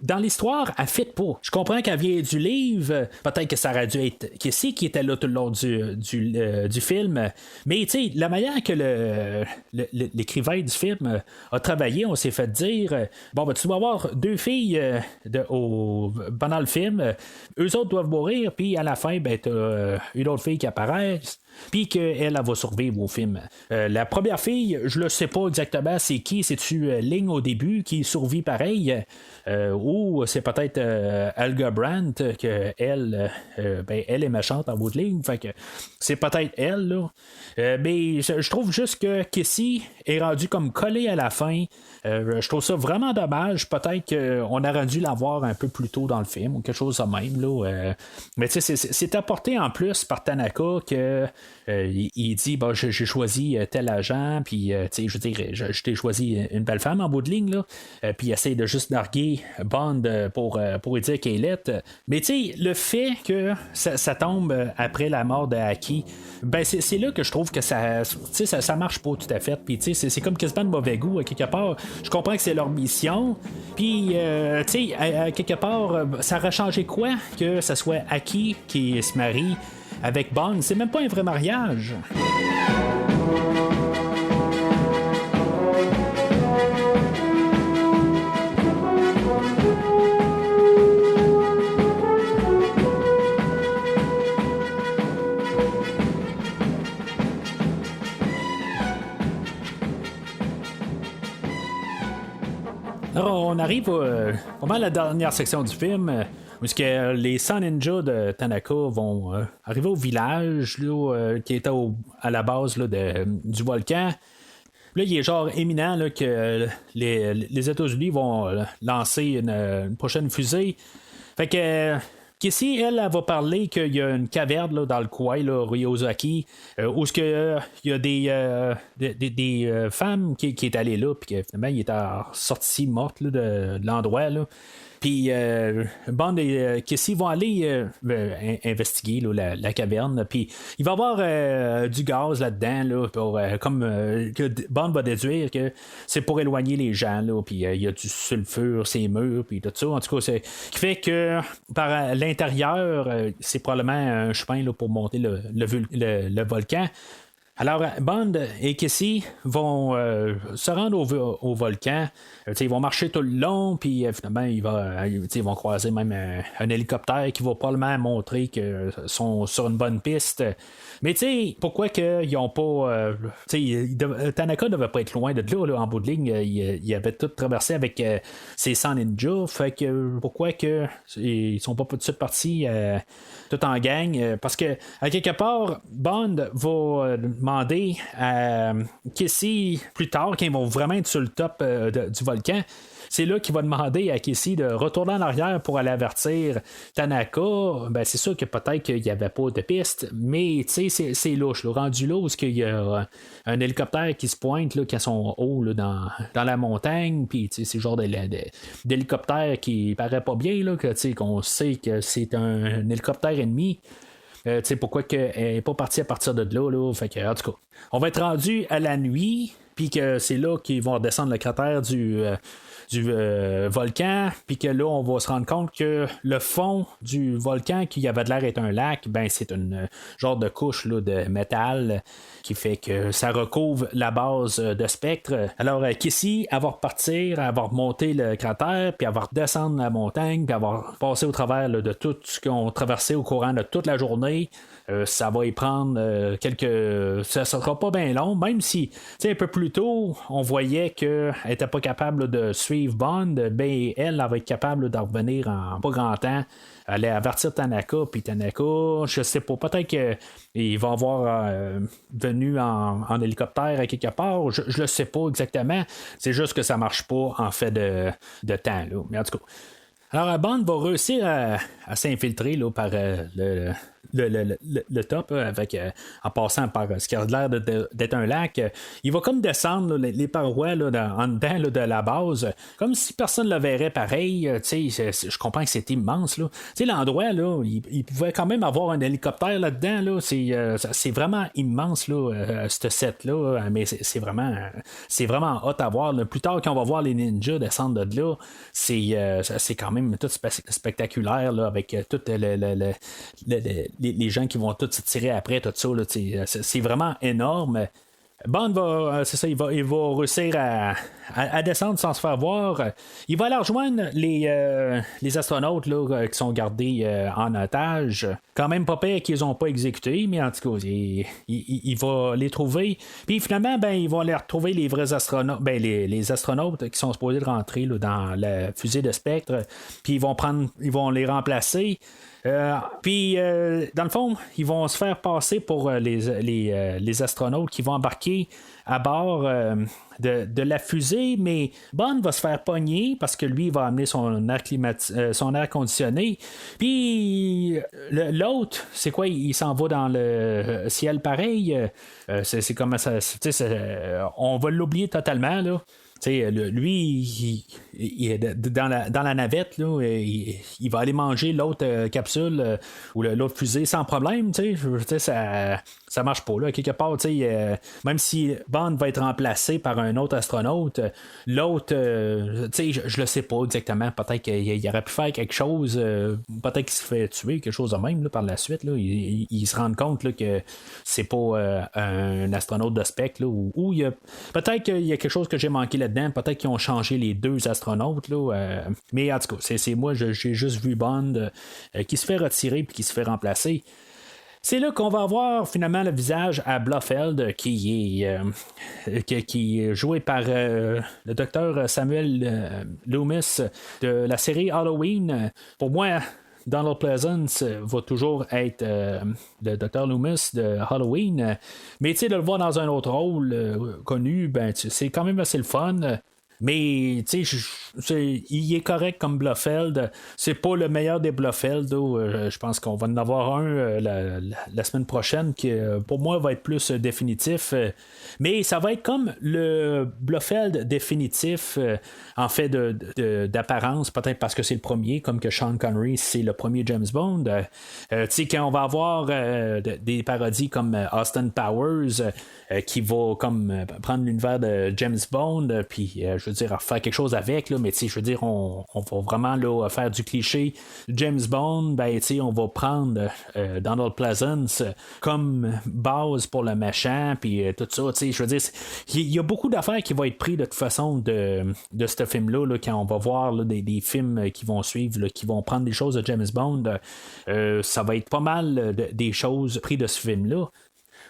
dans l'histoire, elle fit pas. Je comprends qu'elle vient du livre, peut-être que ça aurait dû être Kissy qui était là tout le long du film, mais tu sais, la manière que l'écrivain du film a travaillé, on s'est fait dire, bon, ben, tu dois avoir deux filles pendant le film, eux autres doivent mourir, puis à la fin, ben, t'as une autre fille qui apparaît. puis qu'elle va survivre au film. La première fille, je ne sais pas exactement c'est qui, c'est-tu Ling au début qui survit pareil, ou c'est peut-être Helga Brandt, que elle est méchante en bout de ligne, fait que c'est peut-être elle, là. Mais je trouve juste que Kissy est rendu comme collé à la fin. Je trouve ça vraiment dommage. Peut-être qu'on aurait dû l'avoir un peu plus tôt dans le film ou quelque chose de même, là. Mais tu sais, c'est apporté en plus par Tanaka que il dit j'ai choisi tel agent, puis tu sais, je veux dire, je t'ai choisi une belle femme en bout de ligne, là, puis il essaie de juste narguer Bond pour lui dire qu'elle est. Mais tu sais, le fait que ça tombe après la mort de Aki, ben c'est là que je trouve que ça marche pas tout à fait. Puis tu sais, c'est comme quasiment de mauvais goût à quelque part. Je comprends que c'est leur mission, puis tu sais, à quelque part, ça aurait changé quoi que ça soit Aki qui se marie avec Bond? C'est même pas un vrai mariage. Alors, on arrive pas mal à la dernière section du film, où que les 100 ninjas de Tanaka vont arriver au village là, qui était à la base là, du volcan. Là, il est genre éminent là, que les États-Unis vont lancer une prochaine fusée. Fait que Kissy, elle va parler qu'il y a une caverne là, dans le coin, là, Ryozaki, où il y a des femmes qui est allée là, puis que finalement, il est sorti morte là, de l'endroit. Là. Puis Bond et Kissy vont aller investiguer là, la caverne. Puis il va y avoir du gaz là-dedans, là, pour, que Bond va déduire que c'est pour éloigner les gens. Là, puis il y a du sulfure, ces murs, puis tout ça. En tout cas, c'est qui fait que par l'intérieur, c'est probablement un chemin là, pour monter le volcan. Alors, Bond et Kissy vont se rendre au volcan. Ils vont marcher tout le long, puis finalement, ils vont croiser même un hélicoptère qui va probablement montrer qu'ils sont sur une bonne piste. Mais tu sais, pourquoi qu'ils n'ont pas... Tanaka ne devait pas être loin de là, en bout de ligne. Il avait tout traversé avec ses 100 ninjas. Fait que pourquoi que ils sont pas tout de suite partis tout en gang? Parce que, à quelque part, Bond va demander à Kissy plus tard, quand ils vont vraiment être sur le top du volcan. C'est là qu'il va demander à Kissy de retourner en arrière pour aller avertir Tanaka. Ben, c'est sûr que peut-être qu'il n'y avait pas de piste, mais c'est louche. Là, rendu là où il y a un hélicoptère qui se pointe, là, qui a son haut là, dans la montagne, puis c'est le genre d'hélicoptère qui paraît pas bien, là, qu'on sait que c'est un hélicoptère ennemi. Pourquoi qu'elle n'est pas partie à partir de là, fait que, en tout cas, on va être rendu à la nuit, puis que c'est là qu'ils vont redescendre le cratère du volcan, puis que là, on va se rendre compte que le fond du volcan, qui avait de l'air être un lac, ben c'est une genre de couche là, de métal qui fait que ça recouvre la base de Spectre. Alors, Kissy, elle va repartir, elle va remonter le cratère, puis elle va redescendre la montagne, puis elle va passer au travers là, de tout ce qu'on traversait au courant de toute la journée. Ça va y prendre ça sera pas bien long, même si un peu plus tôt on voyait qu'elle n'était pas capable de suivre Bond, ben elle va être capable d'en revenir en pas grand temps. Elle allait avertir Tanaka, puis Tanaka, je sais pas, peut-être qu'il va avoir venu en hélicoptère à quelque part, je le sais pas exactement, c'est juste que ça marche pas en fait de temps là. Mais en tout cas, alors Bond va réussir à s'infiltrer là, par le top avec en passant par ce qui a l'air d'être un lac. Il va comme descendre là, les parois là, en dedans là, de la base, comme si personne ne le verrait pareil. Je comprends que c'est immense. Là. L'endroit, là, il pouvait quand même avoir un hélicoptère là-dedans. Là. C'est vraiment immense, là, ce set-là, mais c'est vraiment hot à voir. Là. Plus tard, quand on va voir les ninjas descendre de là, c'est quand même tout spectaculaire là, avec tout les gens qui vont tous se tirer après tout ça là, c'est vraiment énorme. Bond va, c'est ça, il va réussir à descendre sans se faire voir. Il va aller rejoindre les astronautes là, qui sont gardés en otage. Quand même pas pire qu'ils n'ont pas exécuté, mais en tout cas, il va les trouver. Puis finalement, ils vont aller retrouver les vrais astronautes, les astronautes qui sont supposés de rentrer là, dans la fusée de Spectre. Puis ils vont les remplacer. Puis, dans le fond, ils vont se faire passer pour les astronautes qui vont embarquer à bord de la fusée, mais Bond va se faire pogner parce que lui, il va amener son air conditionné. Puis, l'autre, c'est quoi? Il s'en va dans le ciel pareil. C'est comme ça. On va l'oublier totalement, là. T'sais, lui, il est dans la navette, là, il va aller manger l'autre capsule ou l'autre fusée sans problème. Ça marche pas. Là. Quelque part, même si Bond va être remplacé par un autre astronaute, l'autre, je le sais pas exactement. Peut-être qu'il aurait pu faire quelque chose. Peut-être qu'il se fait tuer, quelque chose de même là, par la suite. Là. Il se rend compte là, que c'est pas un astronaute de Spectre. Ou peut-être qu'il y a quelque chose que j'ai manqué là-dedans. Peut-être qu'ils ont changé les deux astronautes. Là, mais en tout cas, c'est moi, j'ai juste vu Bond qui se fait retirer puis qui se fait remplacer. C'est là qu'on va avoir finalement le visage à Blofeld qui est joué par le docteur Samuel Loomis de la série Halloween. Pour moi, Donald Pleasance va toujours être le Dr. Loomis de Halloween. Mais de le voir dans un autre rôle connu, c'est quand même assez le fun. Mais il est correct comme Blofeld. C'est pas le meilleur des Blofeld. Je pense qu'on va en avoir un la semaine prochaine qui pour moi va être plus définitif. Mais ça va être comme le Blofeld définitif en fait d'apparence, peut-être parce que c'est le premier, comme que Sean Connery c'est le premier James Bond. Quand on va avoir des parodies comme Austin Powers qui va comme prendre l'univers de James Bond, puis je veux dire faire quelque chose avec là, mais je veux dire on va vraiment là, faire du cliché James Bond. On va prendre Donald Pleasance comme base pour le méchant, puis tout ça. Je veux dire, il y a beaucoup d'affaires qui vont être prises de toute façon de ce film-là, là, quand on va voir là, des films qui vont suivre, là, qui vont prendre des choses de James Bond. Ça va être pas mal des choses prises de ce film-là.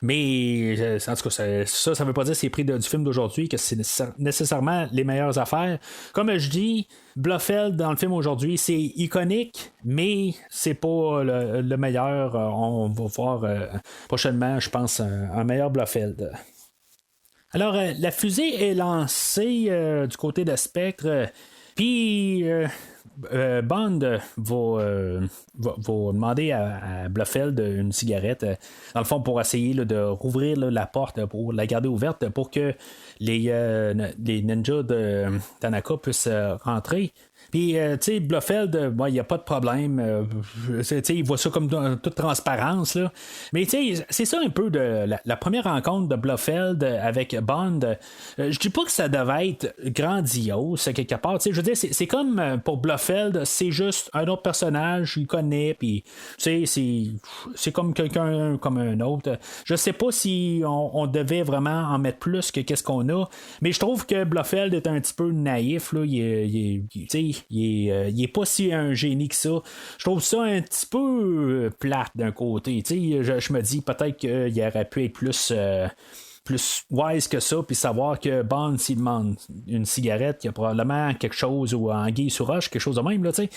Mais en tout cas, ça veut pas dire que c'est pris du film d'aujourd'hui, que c'est nécessairement les meilleures affaires. Comme je dis, Blofeld dans le film aujourd'hui, c'est iconique, mais c'est pas le meilleur. On va voir prochainement, je pense, un meilleur Blofeld. Alors, la fusée est lancée du côté de Spectre, puis Bond va demander à Blofeld une cigarette, dans le fond, pour essayer là, de rouvrir là, la porte, pour la garder ouverte, pour que les ninjas de Tanaka puissent rentrer. Puis, Blofeld, il n'y a pas de problème. Il voit ça comme dans toute transparence. Là. Mais, c'est ça un peu de la première rencontre de Blofeld avec Bond. Je dis pas que ça devait être grandiose, quelque part. Je veux dire, c'est comme pour Blofeld, c'est juste un autre personnage, il connaît, puis, c'est comme quelqu'un comme un autre. Je sais pas si on devait vraiment en mettre plus que qu'est-ce qu'on a, mais je trouve que Blofeld est un petit peu naïf. Là. Il est pas si un génie que ça. Je trouve ça un petit peu plate d'un côté. Je me dis peut-être qu'il aurait pu être plus wise que ça, puis savoir que Bond, s'il demande une cigarette, il y a probablement quelque chose, ou anguille sous roche, quelque chose de même, là, tu sais.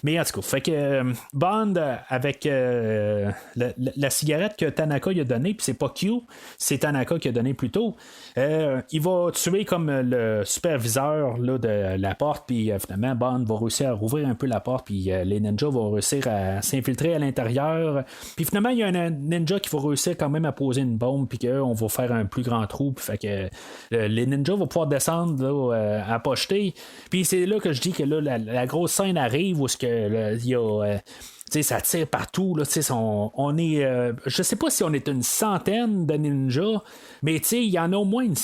Mais en tout cas, fait que Bond, avec la cigarette que Tanaka lui a donnée, puis c'est pas Q, c'est Tanaka qui a donné plus tôt, il va tuer comme le superviseur là, de la porte, puis finalement, Bond va réussir à rouvrir un peu la porte, puis les ninjas vont réussir à s'infiltrer à l'intérieur, puis finalement, il y a un ninja qui va réussir quand même à poser une bombe, puis qu'on va faire un plus grand trou, puis fait que les ninjas vont pouvoir descendre là, à pocheter, puis c'est là que je dis que là, la grosse scène arrive où il y a ça tire partout. Là, on est. Je sais pas si on est une centaine de ninjas, mais il y en a au moins une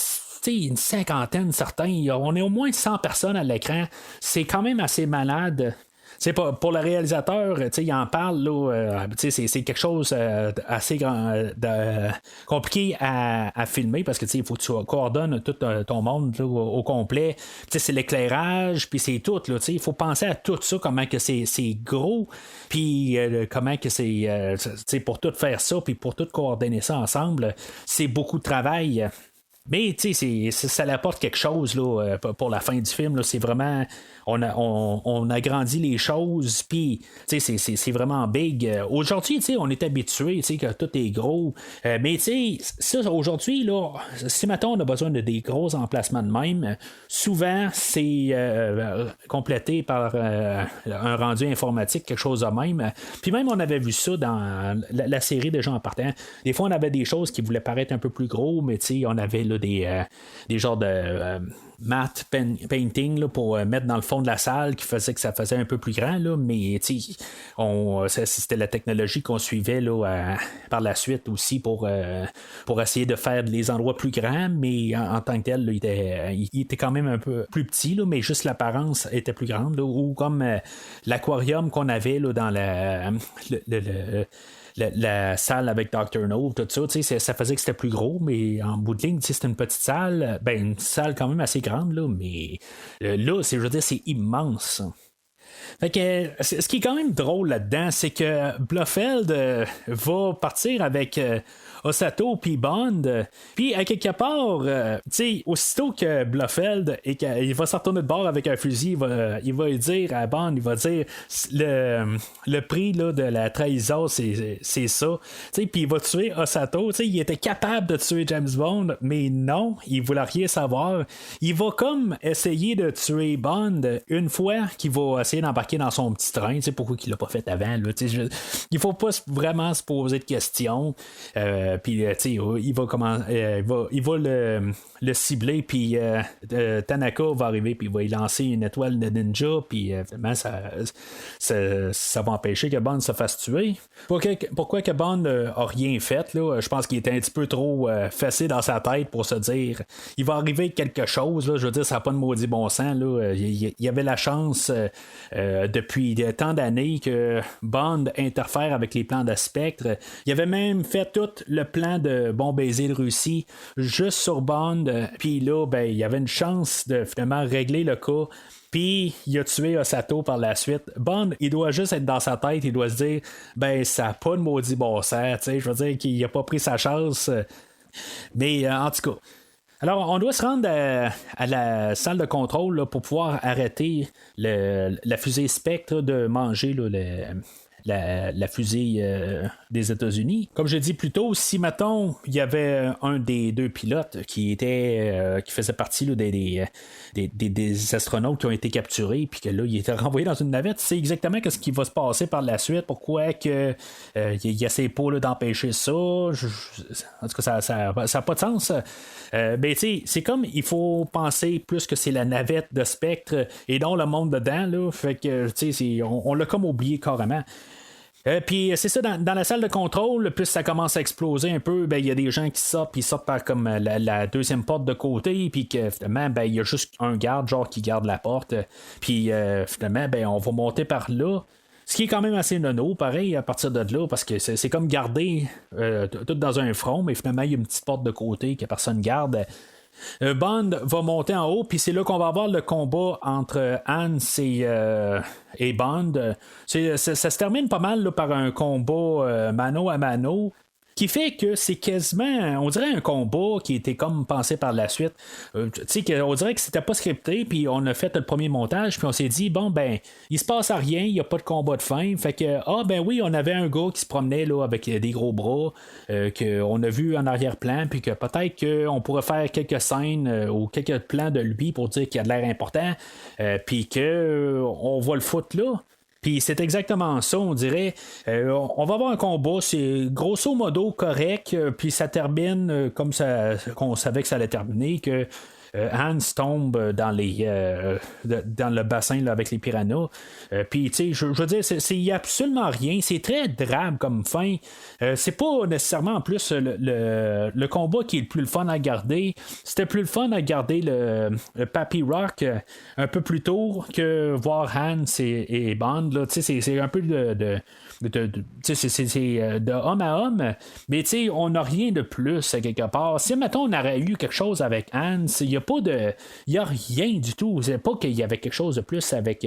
cinquantaine, certains. On est au moins 100 personnes à l'écran. C'est quand même assez malade. C'est pour le réalisateur, il en parle, là, c'est quelque chose assez compliqué à filmer parce que il faut que tu coordonnes tout ton monde là, au complet. C'est l'éclairage, puis c'est tout. Il faut penser à tout ça, comment que c'est gros, puis comment que c'est pour tout faire ça, puis pour tout coordonner ça ensemble, c'est beaucoup de travail. Mais ça apporte quelque chose là, pour la fin du film. Là, c'est vraiment. On agrandit les choses, puis c'est vraiment big. Aujourd'hui, on est habitué que tout est gros. Mais ça, aujourd'hui, là, si maintenant on a besoin de des gros emplacements de même, souvent c'est complété par un rendu informatique, quelque chose de même. Puis même, on avait vu ça dans la série déjà en partant. Des fois, on avait des choses qui voulaient paraître un peu plus gros, mais on avait là, des genres de matte painting là, pour mettre dans le fond de la salle qui faisait que ça faisait un peu plus grand, là, mais c'était la technologie qu'on suivait là, par la suite aussi pour essayer de faire les endroits plus grands, mais en tant que tel là, il était quand même un peu plus petit, là, mais juste l'apparence était plus grande, là, ou comme l'aquarium qu'on avait là, dans la salle avec Dr. No, tout ça, ça faisait que c'était plus gros, mais en bout de ligne, c'était une petite salle, une salle quand même assez grande, là, mais là, je veux dire, c'est immense. Fait que, ce qui est quand même drôle là-dedans, c'est que Blofeld va partir avec Osato puis Bond, puis à quelque part, aussitôt que Blofeld il va se retourner de bord avec un fusil, il va lui dire à Bond, il va dire le prix là, de la trahison, c'est ça, puis il va tuer Osato. Il était capable de tuer James Bond, mais non, il voulait rien savoir. Il va comme essayer de tuer Bond une fois qu'il va essayer d'embarquer dans son petit train. Pourquoi il l'a pas fait avant là, il faut pas vraiment se poser de questions. Puis il va le cibler, puis Tanaka va arriver, puis il va y lancer une étoile de ninja, puis finalement ça va empêcher que Bond se fasse tuer. Pourquoi que Bond a rien fait là? Je pense qu'il était un petit peu trop fessé dans sa tête pour se dire il va arriver quelque chose là. Je veux dire, ça n'a pas de maudit bon sens là. Il y avait la chance depuis tant d'années que Bond interfère avec les plans de Spectre. Il avait même fait tout le plan de bon baiser de Russie juste sur Bond, puis là il y avait une chance de finalement régler le cas, puis il a tué Osato par la suite. Bond, il doit juste être dans sa tête, il doit se dire ça n'a pas de maudit bon sens, je veux dire qu'il n'a pas pris sa chance, mais en tout cas. Alors, on doit se rendre à la salle de contrôle là, pour pouvoir arrêter la fusée Spectre de manger là, la fusée des États-Unis. Comme je l'ai dit plus tôt, si mettons il y avait un des deux pilotes qui faisait partie là, des astronautes qui ont été capturés, puis que là il était renvoyé dans une navette, c'est exactement ce qui va se passer par la suite. Pourquoi que il essaie pas là, d'empêcher ça. En tout cas, ça n'a pas de sens. Ben, c'est comme il faut penser plus que c'est la navette de Spectre et non le monde dedans là. Fait que on l'a comme oublié carrément. Puis c'est ça, dans la salle de contrôle, plus ça commence à exploser un peu, il y a des gens qui sortent, puis ils sortent par comme la deuxième porte de côté, puis que finalement, il y a juste un garde, genre qui garde la porte, puis finalement, on va monter par là. Ce qui est quand même assez nono, pareil, à partir de là, parce que c'est comme garder tout dans un front, mais finalement, il y a une petite porte de côté que personne garde. Bond va monter en haut, puis c'est là qu'on va avoir le combat entre Hans et Bond. Ça se termine pas mal là, par un combat mano à mano, qui fait que c'est quasiment, on dirait un combat qui était comme pensé par la suite. On dirait que c'était pas scripté, puis on a fait le premier montage, puis on s'est dit, il se passe à rien, il n'y a pas de combat de fin. Fait que, oui, on avait un gars qui se promenait là, avec des gros bras, qu'on a vu en arrière-plan, puis que peut-être qu'on pourrait faire quelques scènes ou quelques plans de lui pour dire qu'il a de l'air important, puis qu'on va le foutre là. Puis c'est exactement ça, on dirait. On va avoir un combat, c'est grosso modo correct, puis ça termine comme ça, qu'on savait que ça allait terminer, que Hans tombe dans le bassin là, avec les piranhas. Puis, tu sais, je veux dire, il n'y a absolument rien. C'est très drabe comme fin. C'est pas nécessairement en plus le combat qui est le plus le fun à garder. C'était plus le fun à garder le Papy Rock un peu plus tôt que voir Hans et Bond. Là. C'est un peu de homme à homme, mais on n'a rien de plus quelque part. Si mettons on aurait eu quelque chose avec Hans, il n'y a rien du tout. C'est pas qu'il y avait quelque chose de plus avec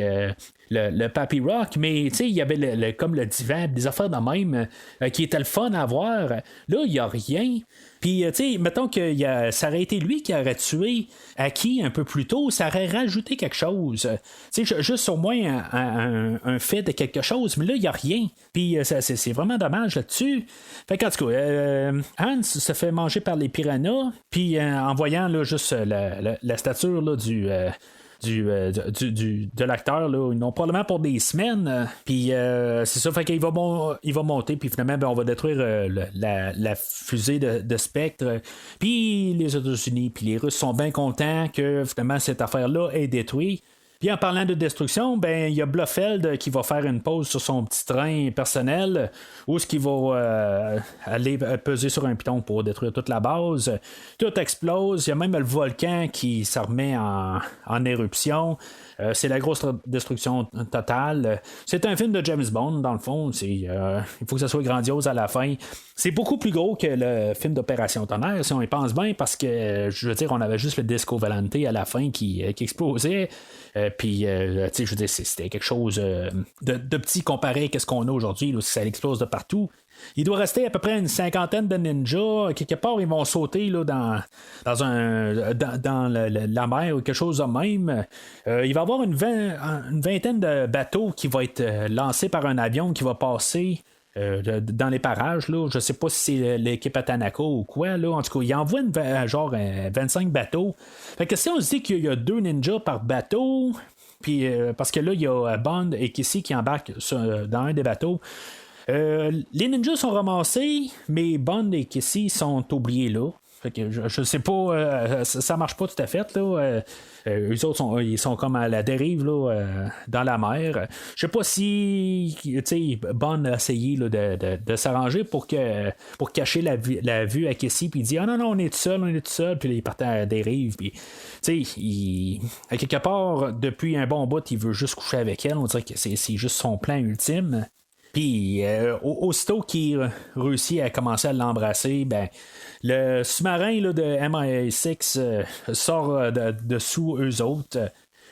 le Papy Rock, mais il y avait comme le divan, des affaires de même qui étaient le fun à voir. Là, il n'y a rien. Puis, mettons que ça aurait été lui qui aurait tué Aki un peu plus tôt, ça aurait rajouté quelque chose. Juste au moins un fait de quelque chose, mais là, il n'y a rien. Puis, c'est vraiment dommage là-dessus. Fait qu'en tout cas, Hans se fait manger par les piranhas, puis en voyant là, juste la stature là, de l'acteur, là, ils n'ont probablement pour des semaines. Puis c'est ça, fait qu'il va monter, puis finalement, on va détruire la fusée de Spectre. Puis les États-Unis, puis les Russes sont bien contents que finalement cette affaire-là est détruite. Puis en parlant de destruction, il y a Blofeld qui va faire une pause sur son petit train personnel où ce qui va aller peser sur un piton pour détruire toute la base. Tout explose. Il y a même le volcan qui se remet en éruption. C'est la grosse destruction totale. C'est un film de James Bond, dans le fond. Il faut que ça soit grandiose à la fin. C'est beaucoup plus gros que le film d'Opération Tonnerre, si on y pense bien, parce que, je veux dire, on avait juste le Disco Volante à la fin qui explosait. Puis, je veux dire, c'était quelque chose de petit comparé à ce qu'on a aujourd'hui, là, ça explose de partout. Il doit rester à peu près une cinquantaine de ninjas. Quelque part, ils vont sauter là, dans la mer ou quelque chose de même. Il va y avoir une vingtaine de bateaux qui vont être lancés par un avion qui va passer dans les parages. Là. Je sais pas si c'est l'équipe Atanako ou quoi. Là. En tout cas, il envoie 25 bateaux. Fait que si on se dit qu'il y a 2 ninjas par bateau, puis parce que là, il y a Bond et Kissy qui embarquent dans un des bateaux. Les ninjas sont ramassés, mais Bond et Kissy sont oubliés là. Fait que je sais pas, ça marche pas tout à fait. Là. Eux autres ils sont comme à la dérive là, dans la mer. Je sais pas si Bond a essayé là, de s'arranger pour cacher la vue à Kissy, puis il dit non, on est tout seul, puis là, il partait à la dérive. Puis, à quelque part, depuis un bon bout, il veut juste coucher avec elle. On dirait que c'est juste son plan ultime. Puis, aussitôt qu'il réussit à commencer à l'embrasser, le sous-marin là, de MI6 sort de sous eux autres.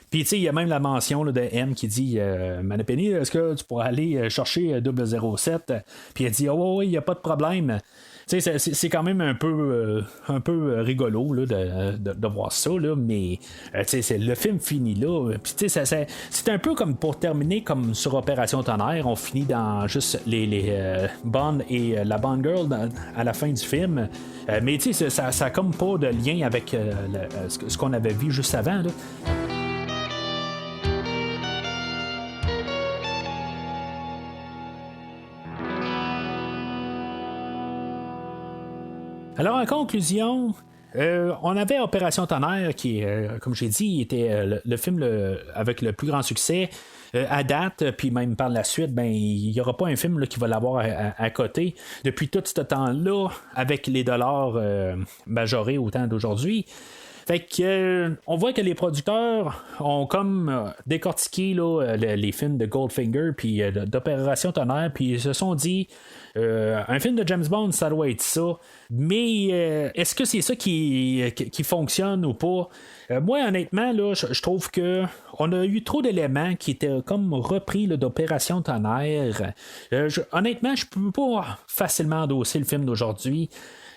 Puis, il y a même la mention là, de M qui dit Manapeni, est-ce que tu pourrais aller chercher 007? Puis, elle dit oui, il n'y a pas de problème. C'est quand même un peu rigolo là, de voir ça, là, mais le film finit là. Puis, c'est un peu comme pour terminer comme sur Opération Tonnerre, on finit dans juste les Bond et la Bond Girl à la fin du film. Mais ça n'a comme pas de lien avec ce qu'on avait vu juste avant. Là. Alors, en conclusion, on avait Opération Tonnerre qui, comme j'ai dit, était le film avec le plus grand succès à date, puis même par la suite, il n'y aura pas un film là, qui va l'avoir à côté depuis tout ce temps-là, avec les dollars majorés au temps d'aujourd'hui. Fait que on voit que les producteurs ont comme décortiqué là, les films de Goldfinger puis d'Opération Tonnerre, puis ils se sont dit un film de James Bond, ça doit être ça. Mais est-ce que c'est ça qui fonctionne ou pas? Moi, honnêtement, là, je trouve que on a eu trop d'éléments qui étaient comme repris là, d'Opération Tonnerre. Honnêtement, je peux pas facilement endosser le film d'aujourd'hui.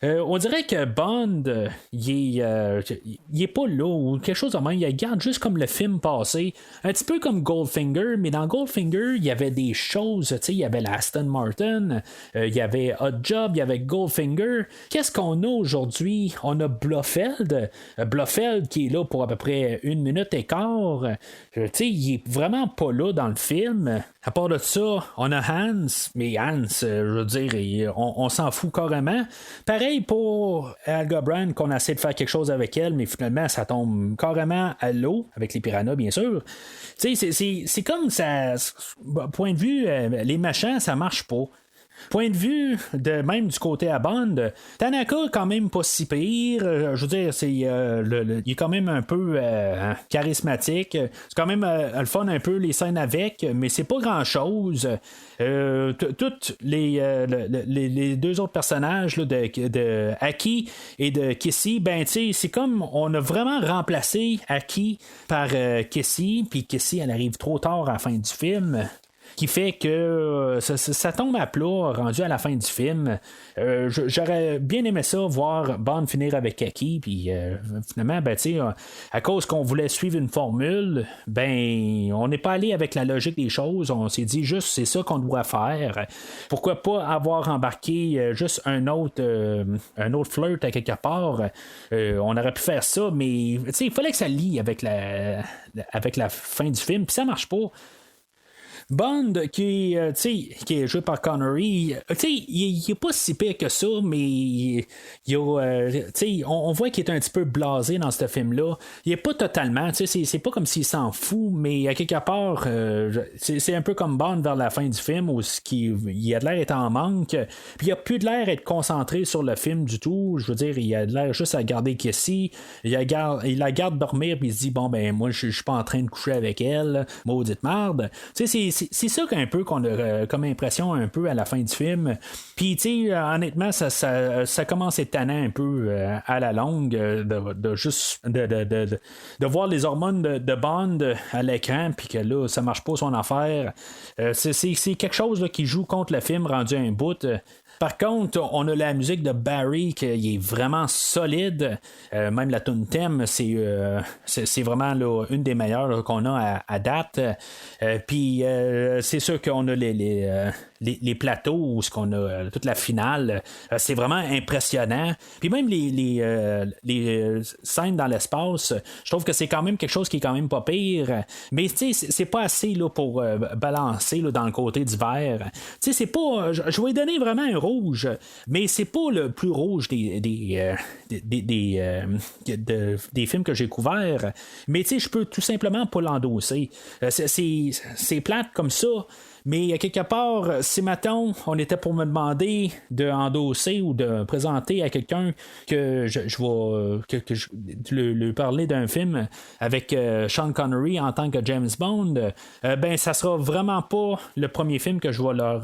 On dirait que Bond, il est pas là ou quelque chose de même. Il garde juste comme le film passé. Un petit peu comme Goldfinger, mais dans Goldfinger, il y avait des choses. Il y avait la Aston Martin, il y avait Hot Job, il y avait Goldfinger. Qu'est-ce qu'on a aujourd'hui? On a Blofeld. Blofeld qui est là pour à peu près 1 minute et quart. Il est vraiment pas là dans le film. À part de ça, on a Hans. Mais Hans, je veux dire, on s'en fout carrément. Pareil pareil pour Helga Brand, qu'on essaie de faire quelque chose avec elle, mais finalement, ça tombe carrément à l'eau, avec les piranhas, bien sûr. Tu sais, c'est comme ça. Point de vue, les machins, ça marche pas. Point de vue de même du côté à Bond, Tanaka quand même pas si pire. Je veux dire, il est quand même un peu charismatique. C'est quand même le fun un peu les scènes avec, mais c'est pas grand chose. Toutes les deux autres personnages là, de Aki et de Kissy, ben tu sais, c'est comme on a vraiment remplacé Aki par Kissy, puis Kissy elle arrive trop tard à la fin du film. Qui fait que ça tombe à plat rendu à la fin du film. J'aurais bien aimé ça voir Bond finir avec Aki, puis finalement, ben, à cause qu'on voulait suivre une formule, ben on n'est pas allé avec la logique des choses, on s'est dit juste c'est ça qu'on doit faire. Pourquoi pas avoir embarqué juste un autre flirt à quelque part. On aurait pu faire ça, mais il fallait que ça lie avec la fin du film, puis ça marche pas. Bond, qui est joué par Connery, il est pas si pire que ça, mais on voit qu'il est un petit peu blasé dans ce film-là. Il est pas totalement, c'est pas comme s'il s'en fout, mais à quelque part, c'est un peu comme Bond vers la fin du film, où il a de l'air d'être en manque, puis il a plus de l'air d'être concentré sur le film du tout. Je veux dire, il a de l'air juste à garder Cassie, il la garde dormir, puis il se dit, bon, ben, moi, je suis pas en train de coucher avec elle, maudite marde. C'est ça qu'un peu qu'on a comme impression un peu à la fin du film. Puis, tu sais, honnêtement, ça commence à être tannant un peu à la longue de voir les hormones de Bond à l'écran, puis que là, ça marche pas son affaire. C'est quelque chose là, qui joue contre le film rendu à un bout. Par contre, on a la musique de Barry qui est vraiment solide. Même la tune thème, c'est vraiment là, une des meilleures là, qu'on a à date. Puis c'est sûr qu'on a les plateaux où ce qu'on a toute la finale. C'est vraiment impressionnant. Puis même les scènes dans l'espace, je trouve que c'est quand même quelque chose qui est quand même pas pire. Mais tu sais, c'est pas assez là, pour balancer là, dans le côté du vert. Tu sais, c'est pas. Je vais lui donner vraiment un rouge, mais c'est pas le plus rouge des films que j'ai couverts. Mais tu sais, je peux tout simplement pas l'endosser. C'est plate comme ça. Mais quelque part, si maintenant on était pour me demander de endosser ou de présenter à quelqu'un que je vais lui parler d'un film avec Sean Connery en tant que James Bond, ben ça sera vraiment pas le premier film que je vais leur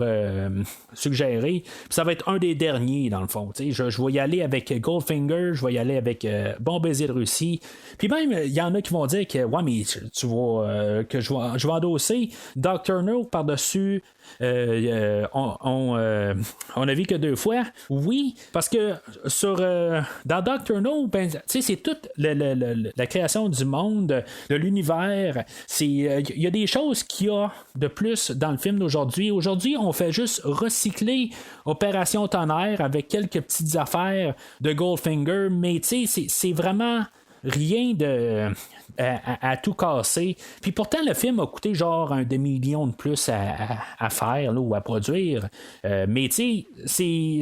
suggérer. Puis ça va être un des derniers dans le fond. Je vais y aller avec Goldfinger, je vais y aller avec Bon baiser de Russie. Puis même il y en a qui vont dire que ouais mais tu vois que je vais endosser Dr. No par-dessus. On a vu que 2 fois. Oui, parce que dans Dr. No, ben, c'est toute la création du monde, de l'univers. Il y a des choses qu'il y a de plus dans le film d'aujourd'hui. Aujourd'hui, on fait juste recycler Opération Tonnerre avec quelques petites affaires de Goldfinger, mais c'est vraiment rien à tout casser. Puis pourtant, le film a coûté genre 1 demi-million de plus à faire là, ou à produire. Mais tu sais,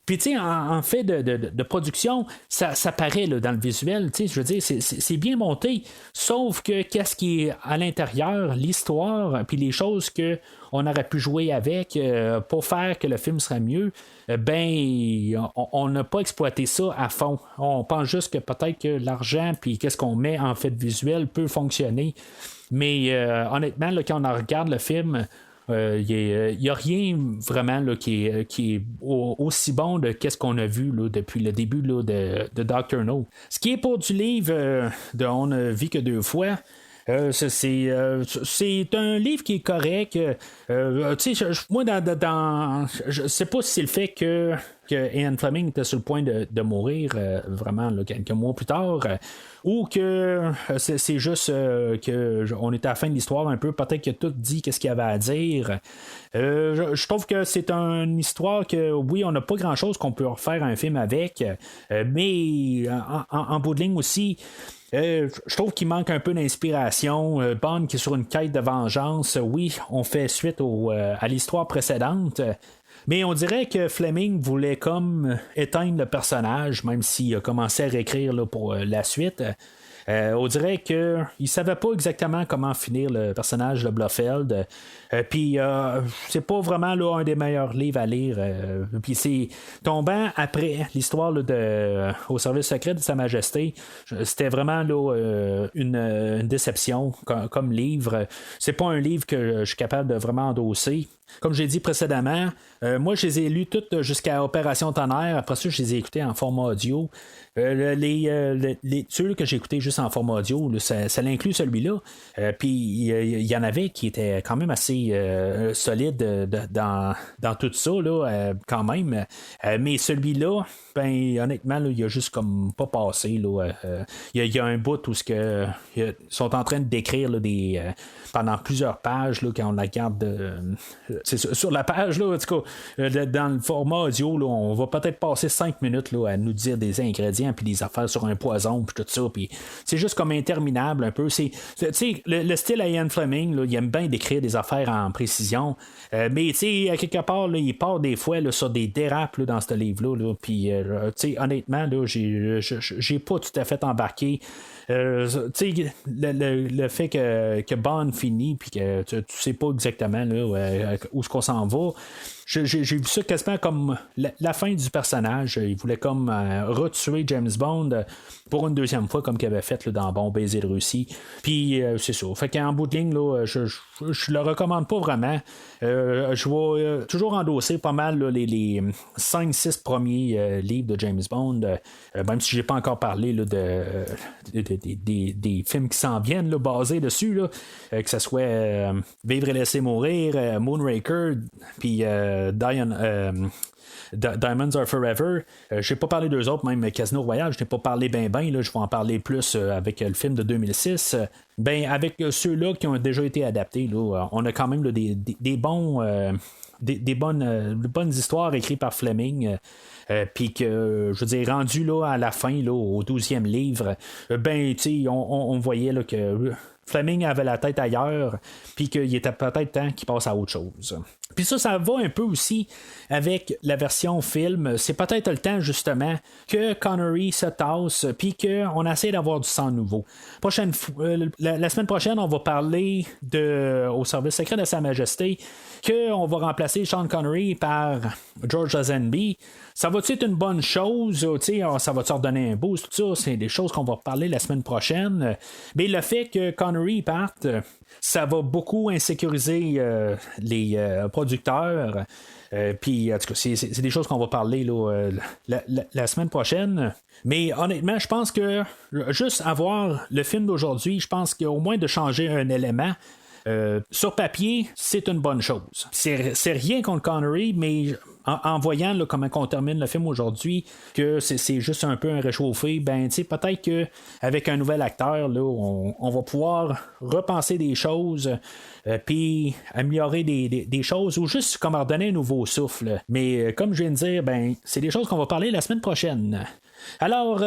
puis tu sais, en fait de production, ça paraît là, dans le visuel. Tu sais, je veux dire, c'est bien monté. Sauf que qu'est-ce qui est à l'intérieur, l'histoire, puis les choses que on aurait pu jouer avec pour faire que le film serait mieux, ben on n'a pas exploité ça à fond. On pense juste que peut-être que l'argent puis qu'est-ce qu'on met en fait visuel peut fonctionner. Mais honnêtement, là, quand on regarde le film, il n'y a rien vraiment là, qui est aussi bon de qu'est-ce qu'on a vu là, depuis le début là, de Dr. No. Ce qui est pour du livre de On ne vit que 2 fois. C'est un livre qui est correct. Moi, je sais pas si c'est le fait que Ian Fleming était sur le point de mourir vraiment là, quelques mois plus tard, ou que c'est juste qu'on est à la fin de l'histoire un peu, peut-être qu'il a tout dit qu'est-ce qu'il y avait à dire. Je trouve que c'est une histoire que oui, on n'a pas grand chose qu'on peut refaire un film avec, mais en bout de ligne aussi, je trouve qu'il manque un peu d'inspiration. Bond qui est sur une quête de vengeance. Oui, on fait suite à l'histoire précédente. Mais on dirait que Fleming voulait comme éteindre le personnage, même s'il a commencé à réécrire là, pour la suite. On dirait qu'il ne savait pas exactement comment finir le personnage de Blofeld. Puis c'est pas vraiment là, un des meilleurs livres à lire. Puis c'est tombant après l'histoire là, au service secret de Sa Majesté. C'était vraiment là, une déception comme livre. C'est pas un livre que je suis capable de vraiment endosser. Comme j'ai dit précédemment, moi je les ai lus toutes jusqu'à Opération Tonnerre. Après ça, je les ai écoutés en format audio. Ceux que j'ai écoutés juste en format audio, là, ça l'inclut celui-là. Puis il y en avait qui étaient quand même assez solides dans tout ça, là, quand même. Mais celui-là, ben honnêtement, là, il a juste comme pas passé. Il y a un bout où ils sont en train de décrire là, pendant plusieurs pages là, quand on la regarde sur la page, là, en tout cas, dans le format audio, là, on va peut-être passer 5 minutes là, à nous dire des ingrédients puis des affaires sur un poison puis tout ça, puis c'est juste comme interminable un peu. Le style à Ian Fleming, là, il aime bien décrire des affaires en précision, mais à quelque part là, il part des fois là, sur des dérapes là, dans ce livre là, puis honnêtement là, j'ai pas tout à fait embarqué. Le fait que Bond finit puis que tu sais pas exactement là, où est-ce qu'on s'en va. J'ai vu ça quasiment comme la fin du personnage. Il voulait comme retuer James Bond pour une deuxième fois, comme qu'il avait fait là, dans Bon Baiser de Russie. Puis c'est ça. Fait qu'en bout de ligne, là, je le recommande pas vraiment. Je vais toujours endosser pas mal là, les 5-6 premiers livres de James Bond, même si j'ai pas encore parlé là, des films qui s'en viennent là, basés dessus, là, que ce soit Vivre et laisser mourir, Moonraker, puis Diamonds Are Forever. J'ai pas parlé d'eux autres, même Casino Royale, je n'ai pas parlé ben, là, je vais en parler plus avec le film de 2006. Avec ceux-là qui ont déjà été adaptés, là, on a quand même là, des bonnes histoires écrites par Fleming. Puis que, je veux dire, rendu là, à la fin, là, au 12e livre, on voyait là, que Fleming avait la tête ailleurs, puis qu'il était peut-être temps qu'il passe à autre chose. Puis ça va un peu aussi avec la version film. C'est peut-être le temps, justement, que Connery se tasse, puis qu'on essaie d'avoir du sang nouveau. La semaine prochaine, on va parler au service secret de Sa Majesté, qu'on va remplacer Sean Connery par George Lazenby. Ça va-tu être une bonne chose? Ça va-tu redonner un boost? Tout ça, c'est des choses qu'on va parler la semaine prochaine. Mais le fait que Connery parte, ça va beaucoup insécuriser les producteurs. Puis, en tout cas, c'est des choses qu'on va parler là, la semaine prochaine. Mais honnêtement, je pense que juste avoir le film d'aujourd'hui, je pense qu'au moins de changer un élément, sur papier, c'est une bonne chose. C'est rien contre Connery, mais en voyant là, comment on termine le film aujourd'hui, que c'est juste un peu un réchauffé, peut-être qu'avec un nouvel acteur, là, on va pouvoir repenser des choses, puis améliorer des choses, ou juste comme redonner un nouveau souffle. Mais comme je viens de dire, c'est des choses qu'on va parler la semaine prochaine. Alors,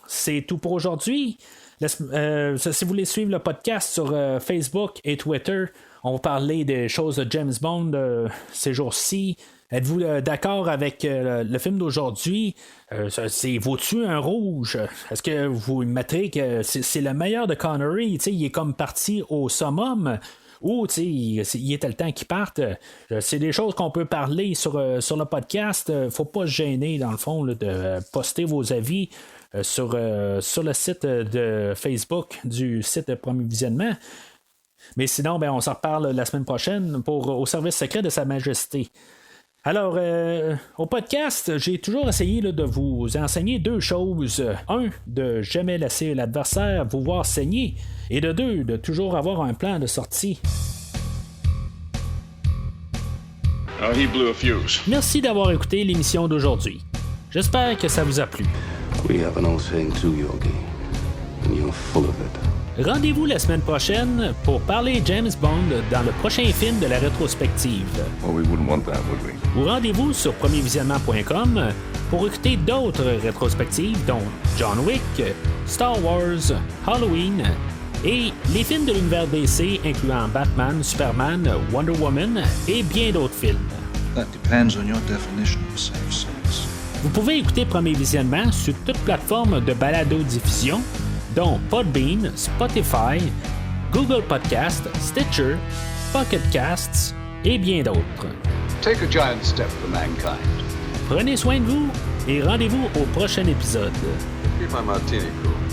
c'est tout pour aujourd'hui. Si vous voulez suivre le podcast sur Facebook et Twitter, on va parler des choses de James Bond ces jours-ci. Êtes-vous d'accord avec le film d'aujourd'hui? Vaut-tu un rouge? Est-ce que vous mettrez que c'est le meilleur de Connery? Il est comme parti au summum? Ou il était le temps qu'il parte. C'est des choses qu'on peut parler sur le podcast. Faut pas se gêner, dans le fond, là, de poster vos avis sur le site de Facebook du site de Premier Visionnement. Mais sinon, on s'en reparle la semaine prochaine au service secret de Sa Majesté. Alors, au podcast, j'ai toujours essayé là, de vous enseigner 2 choses. 1, de jamais laisser l'adversaire vous voir saigner. Et de 2, de toujours avoir un plan de sortie. Oh, he blew a fuse. Merci d'avoir écouté l'émission d'aujourd'hui. J'espère que ça vous a plu. We have an old saying too, Yogi, and you're full of it. Rendez-vous la semaine prochaine pour parler James Bond dans le prochain film de la rétrospective. Well, we wouldn't want that, would we? Ou rendez-vous sur premiervisionnement.com pour écouter d'autres rétrospectives dont John Wick, Star Wars, Halloween et les films de l'univers DC incluant Batman, Superman, Wonder Woman et bien d'autres films. That depends on your definition of safe sex. Vous pouvez écouter Premier Visionnement sur toute plateforme de balado-diffusion, dont Podbean, Spotify, Google Podcast, Stitcher, Pocket Casts et bien d'autres. Take a giant step for mankind. Prenez soin de vous et rendez-vous au prochain épisode. Keep my martini cool.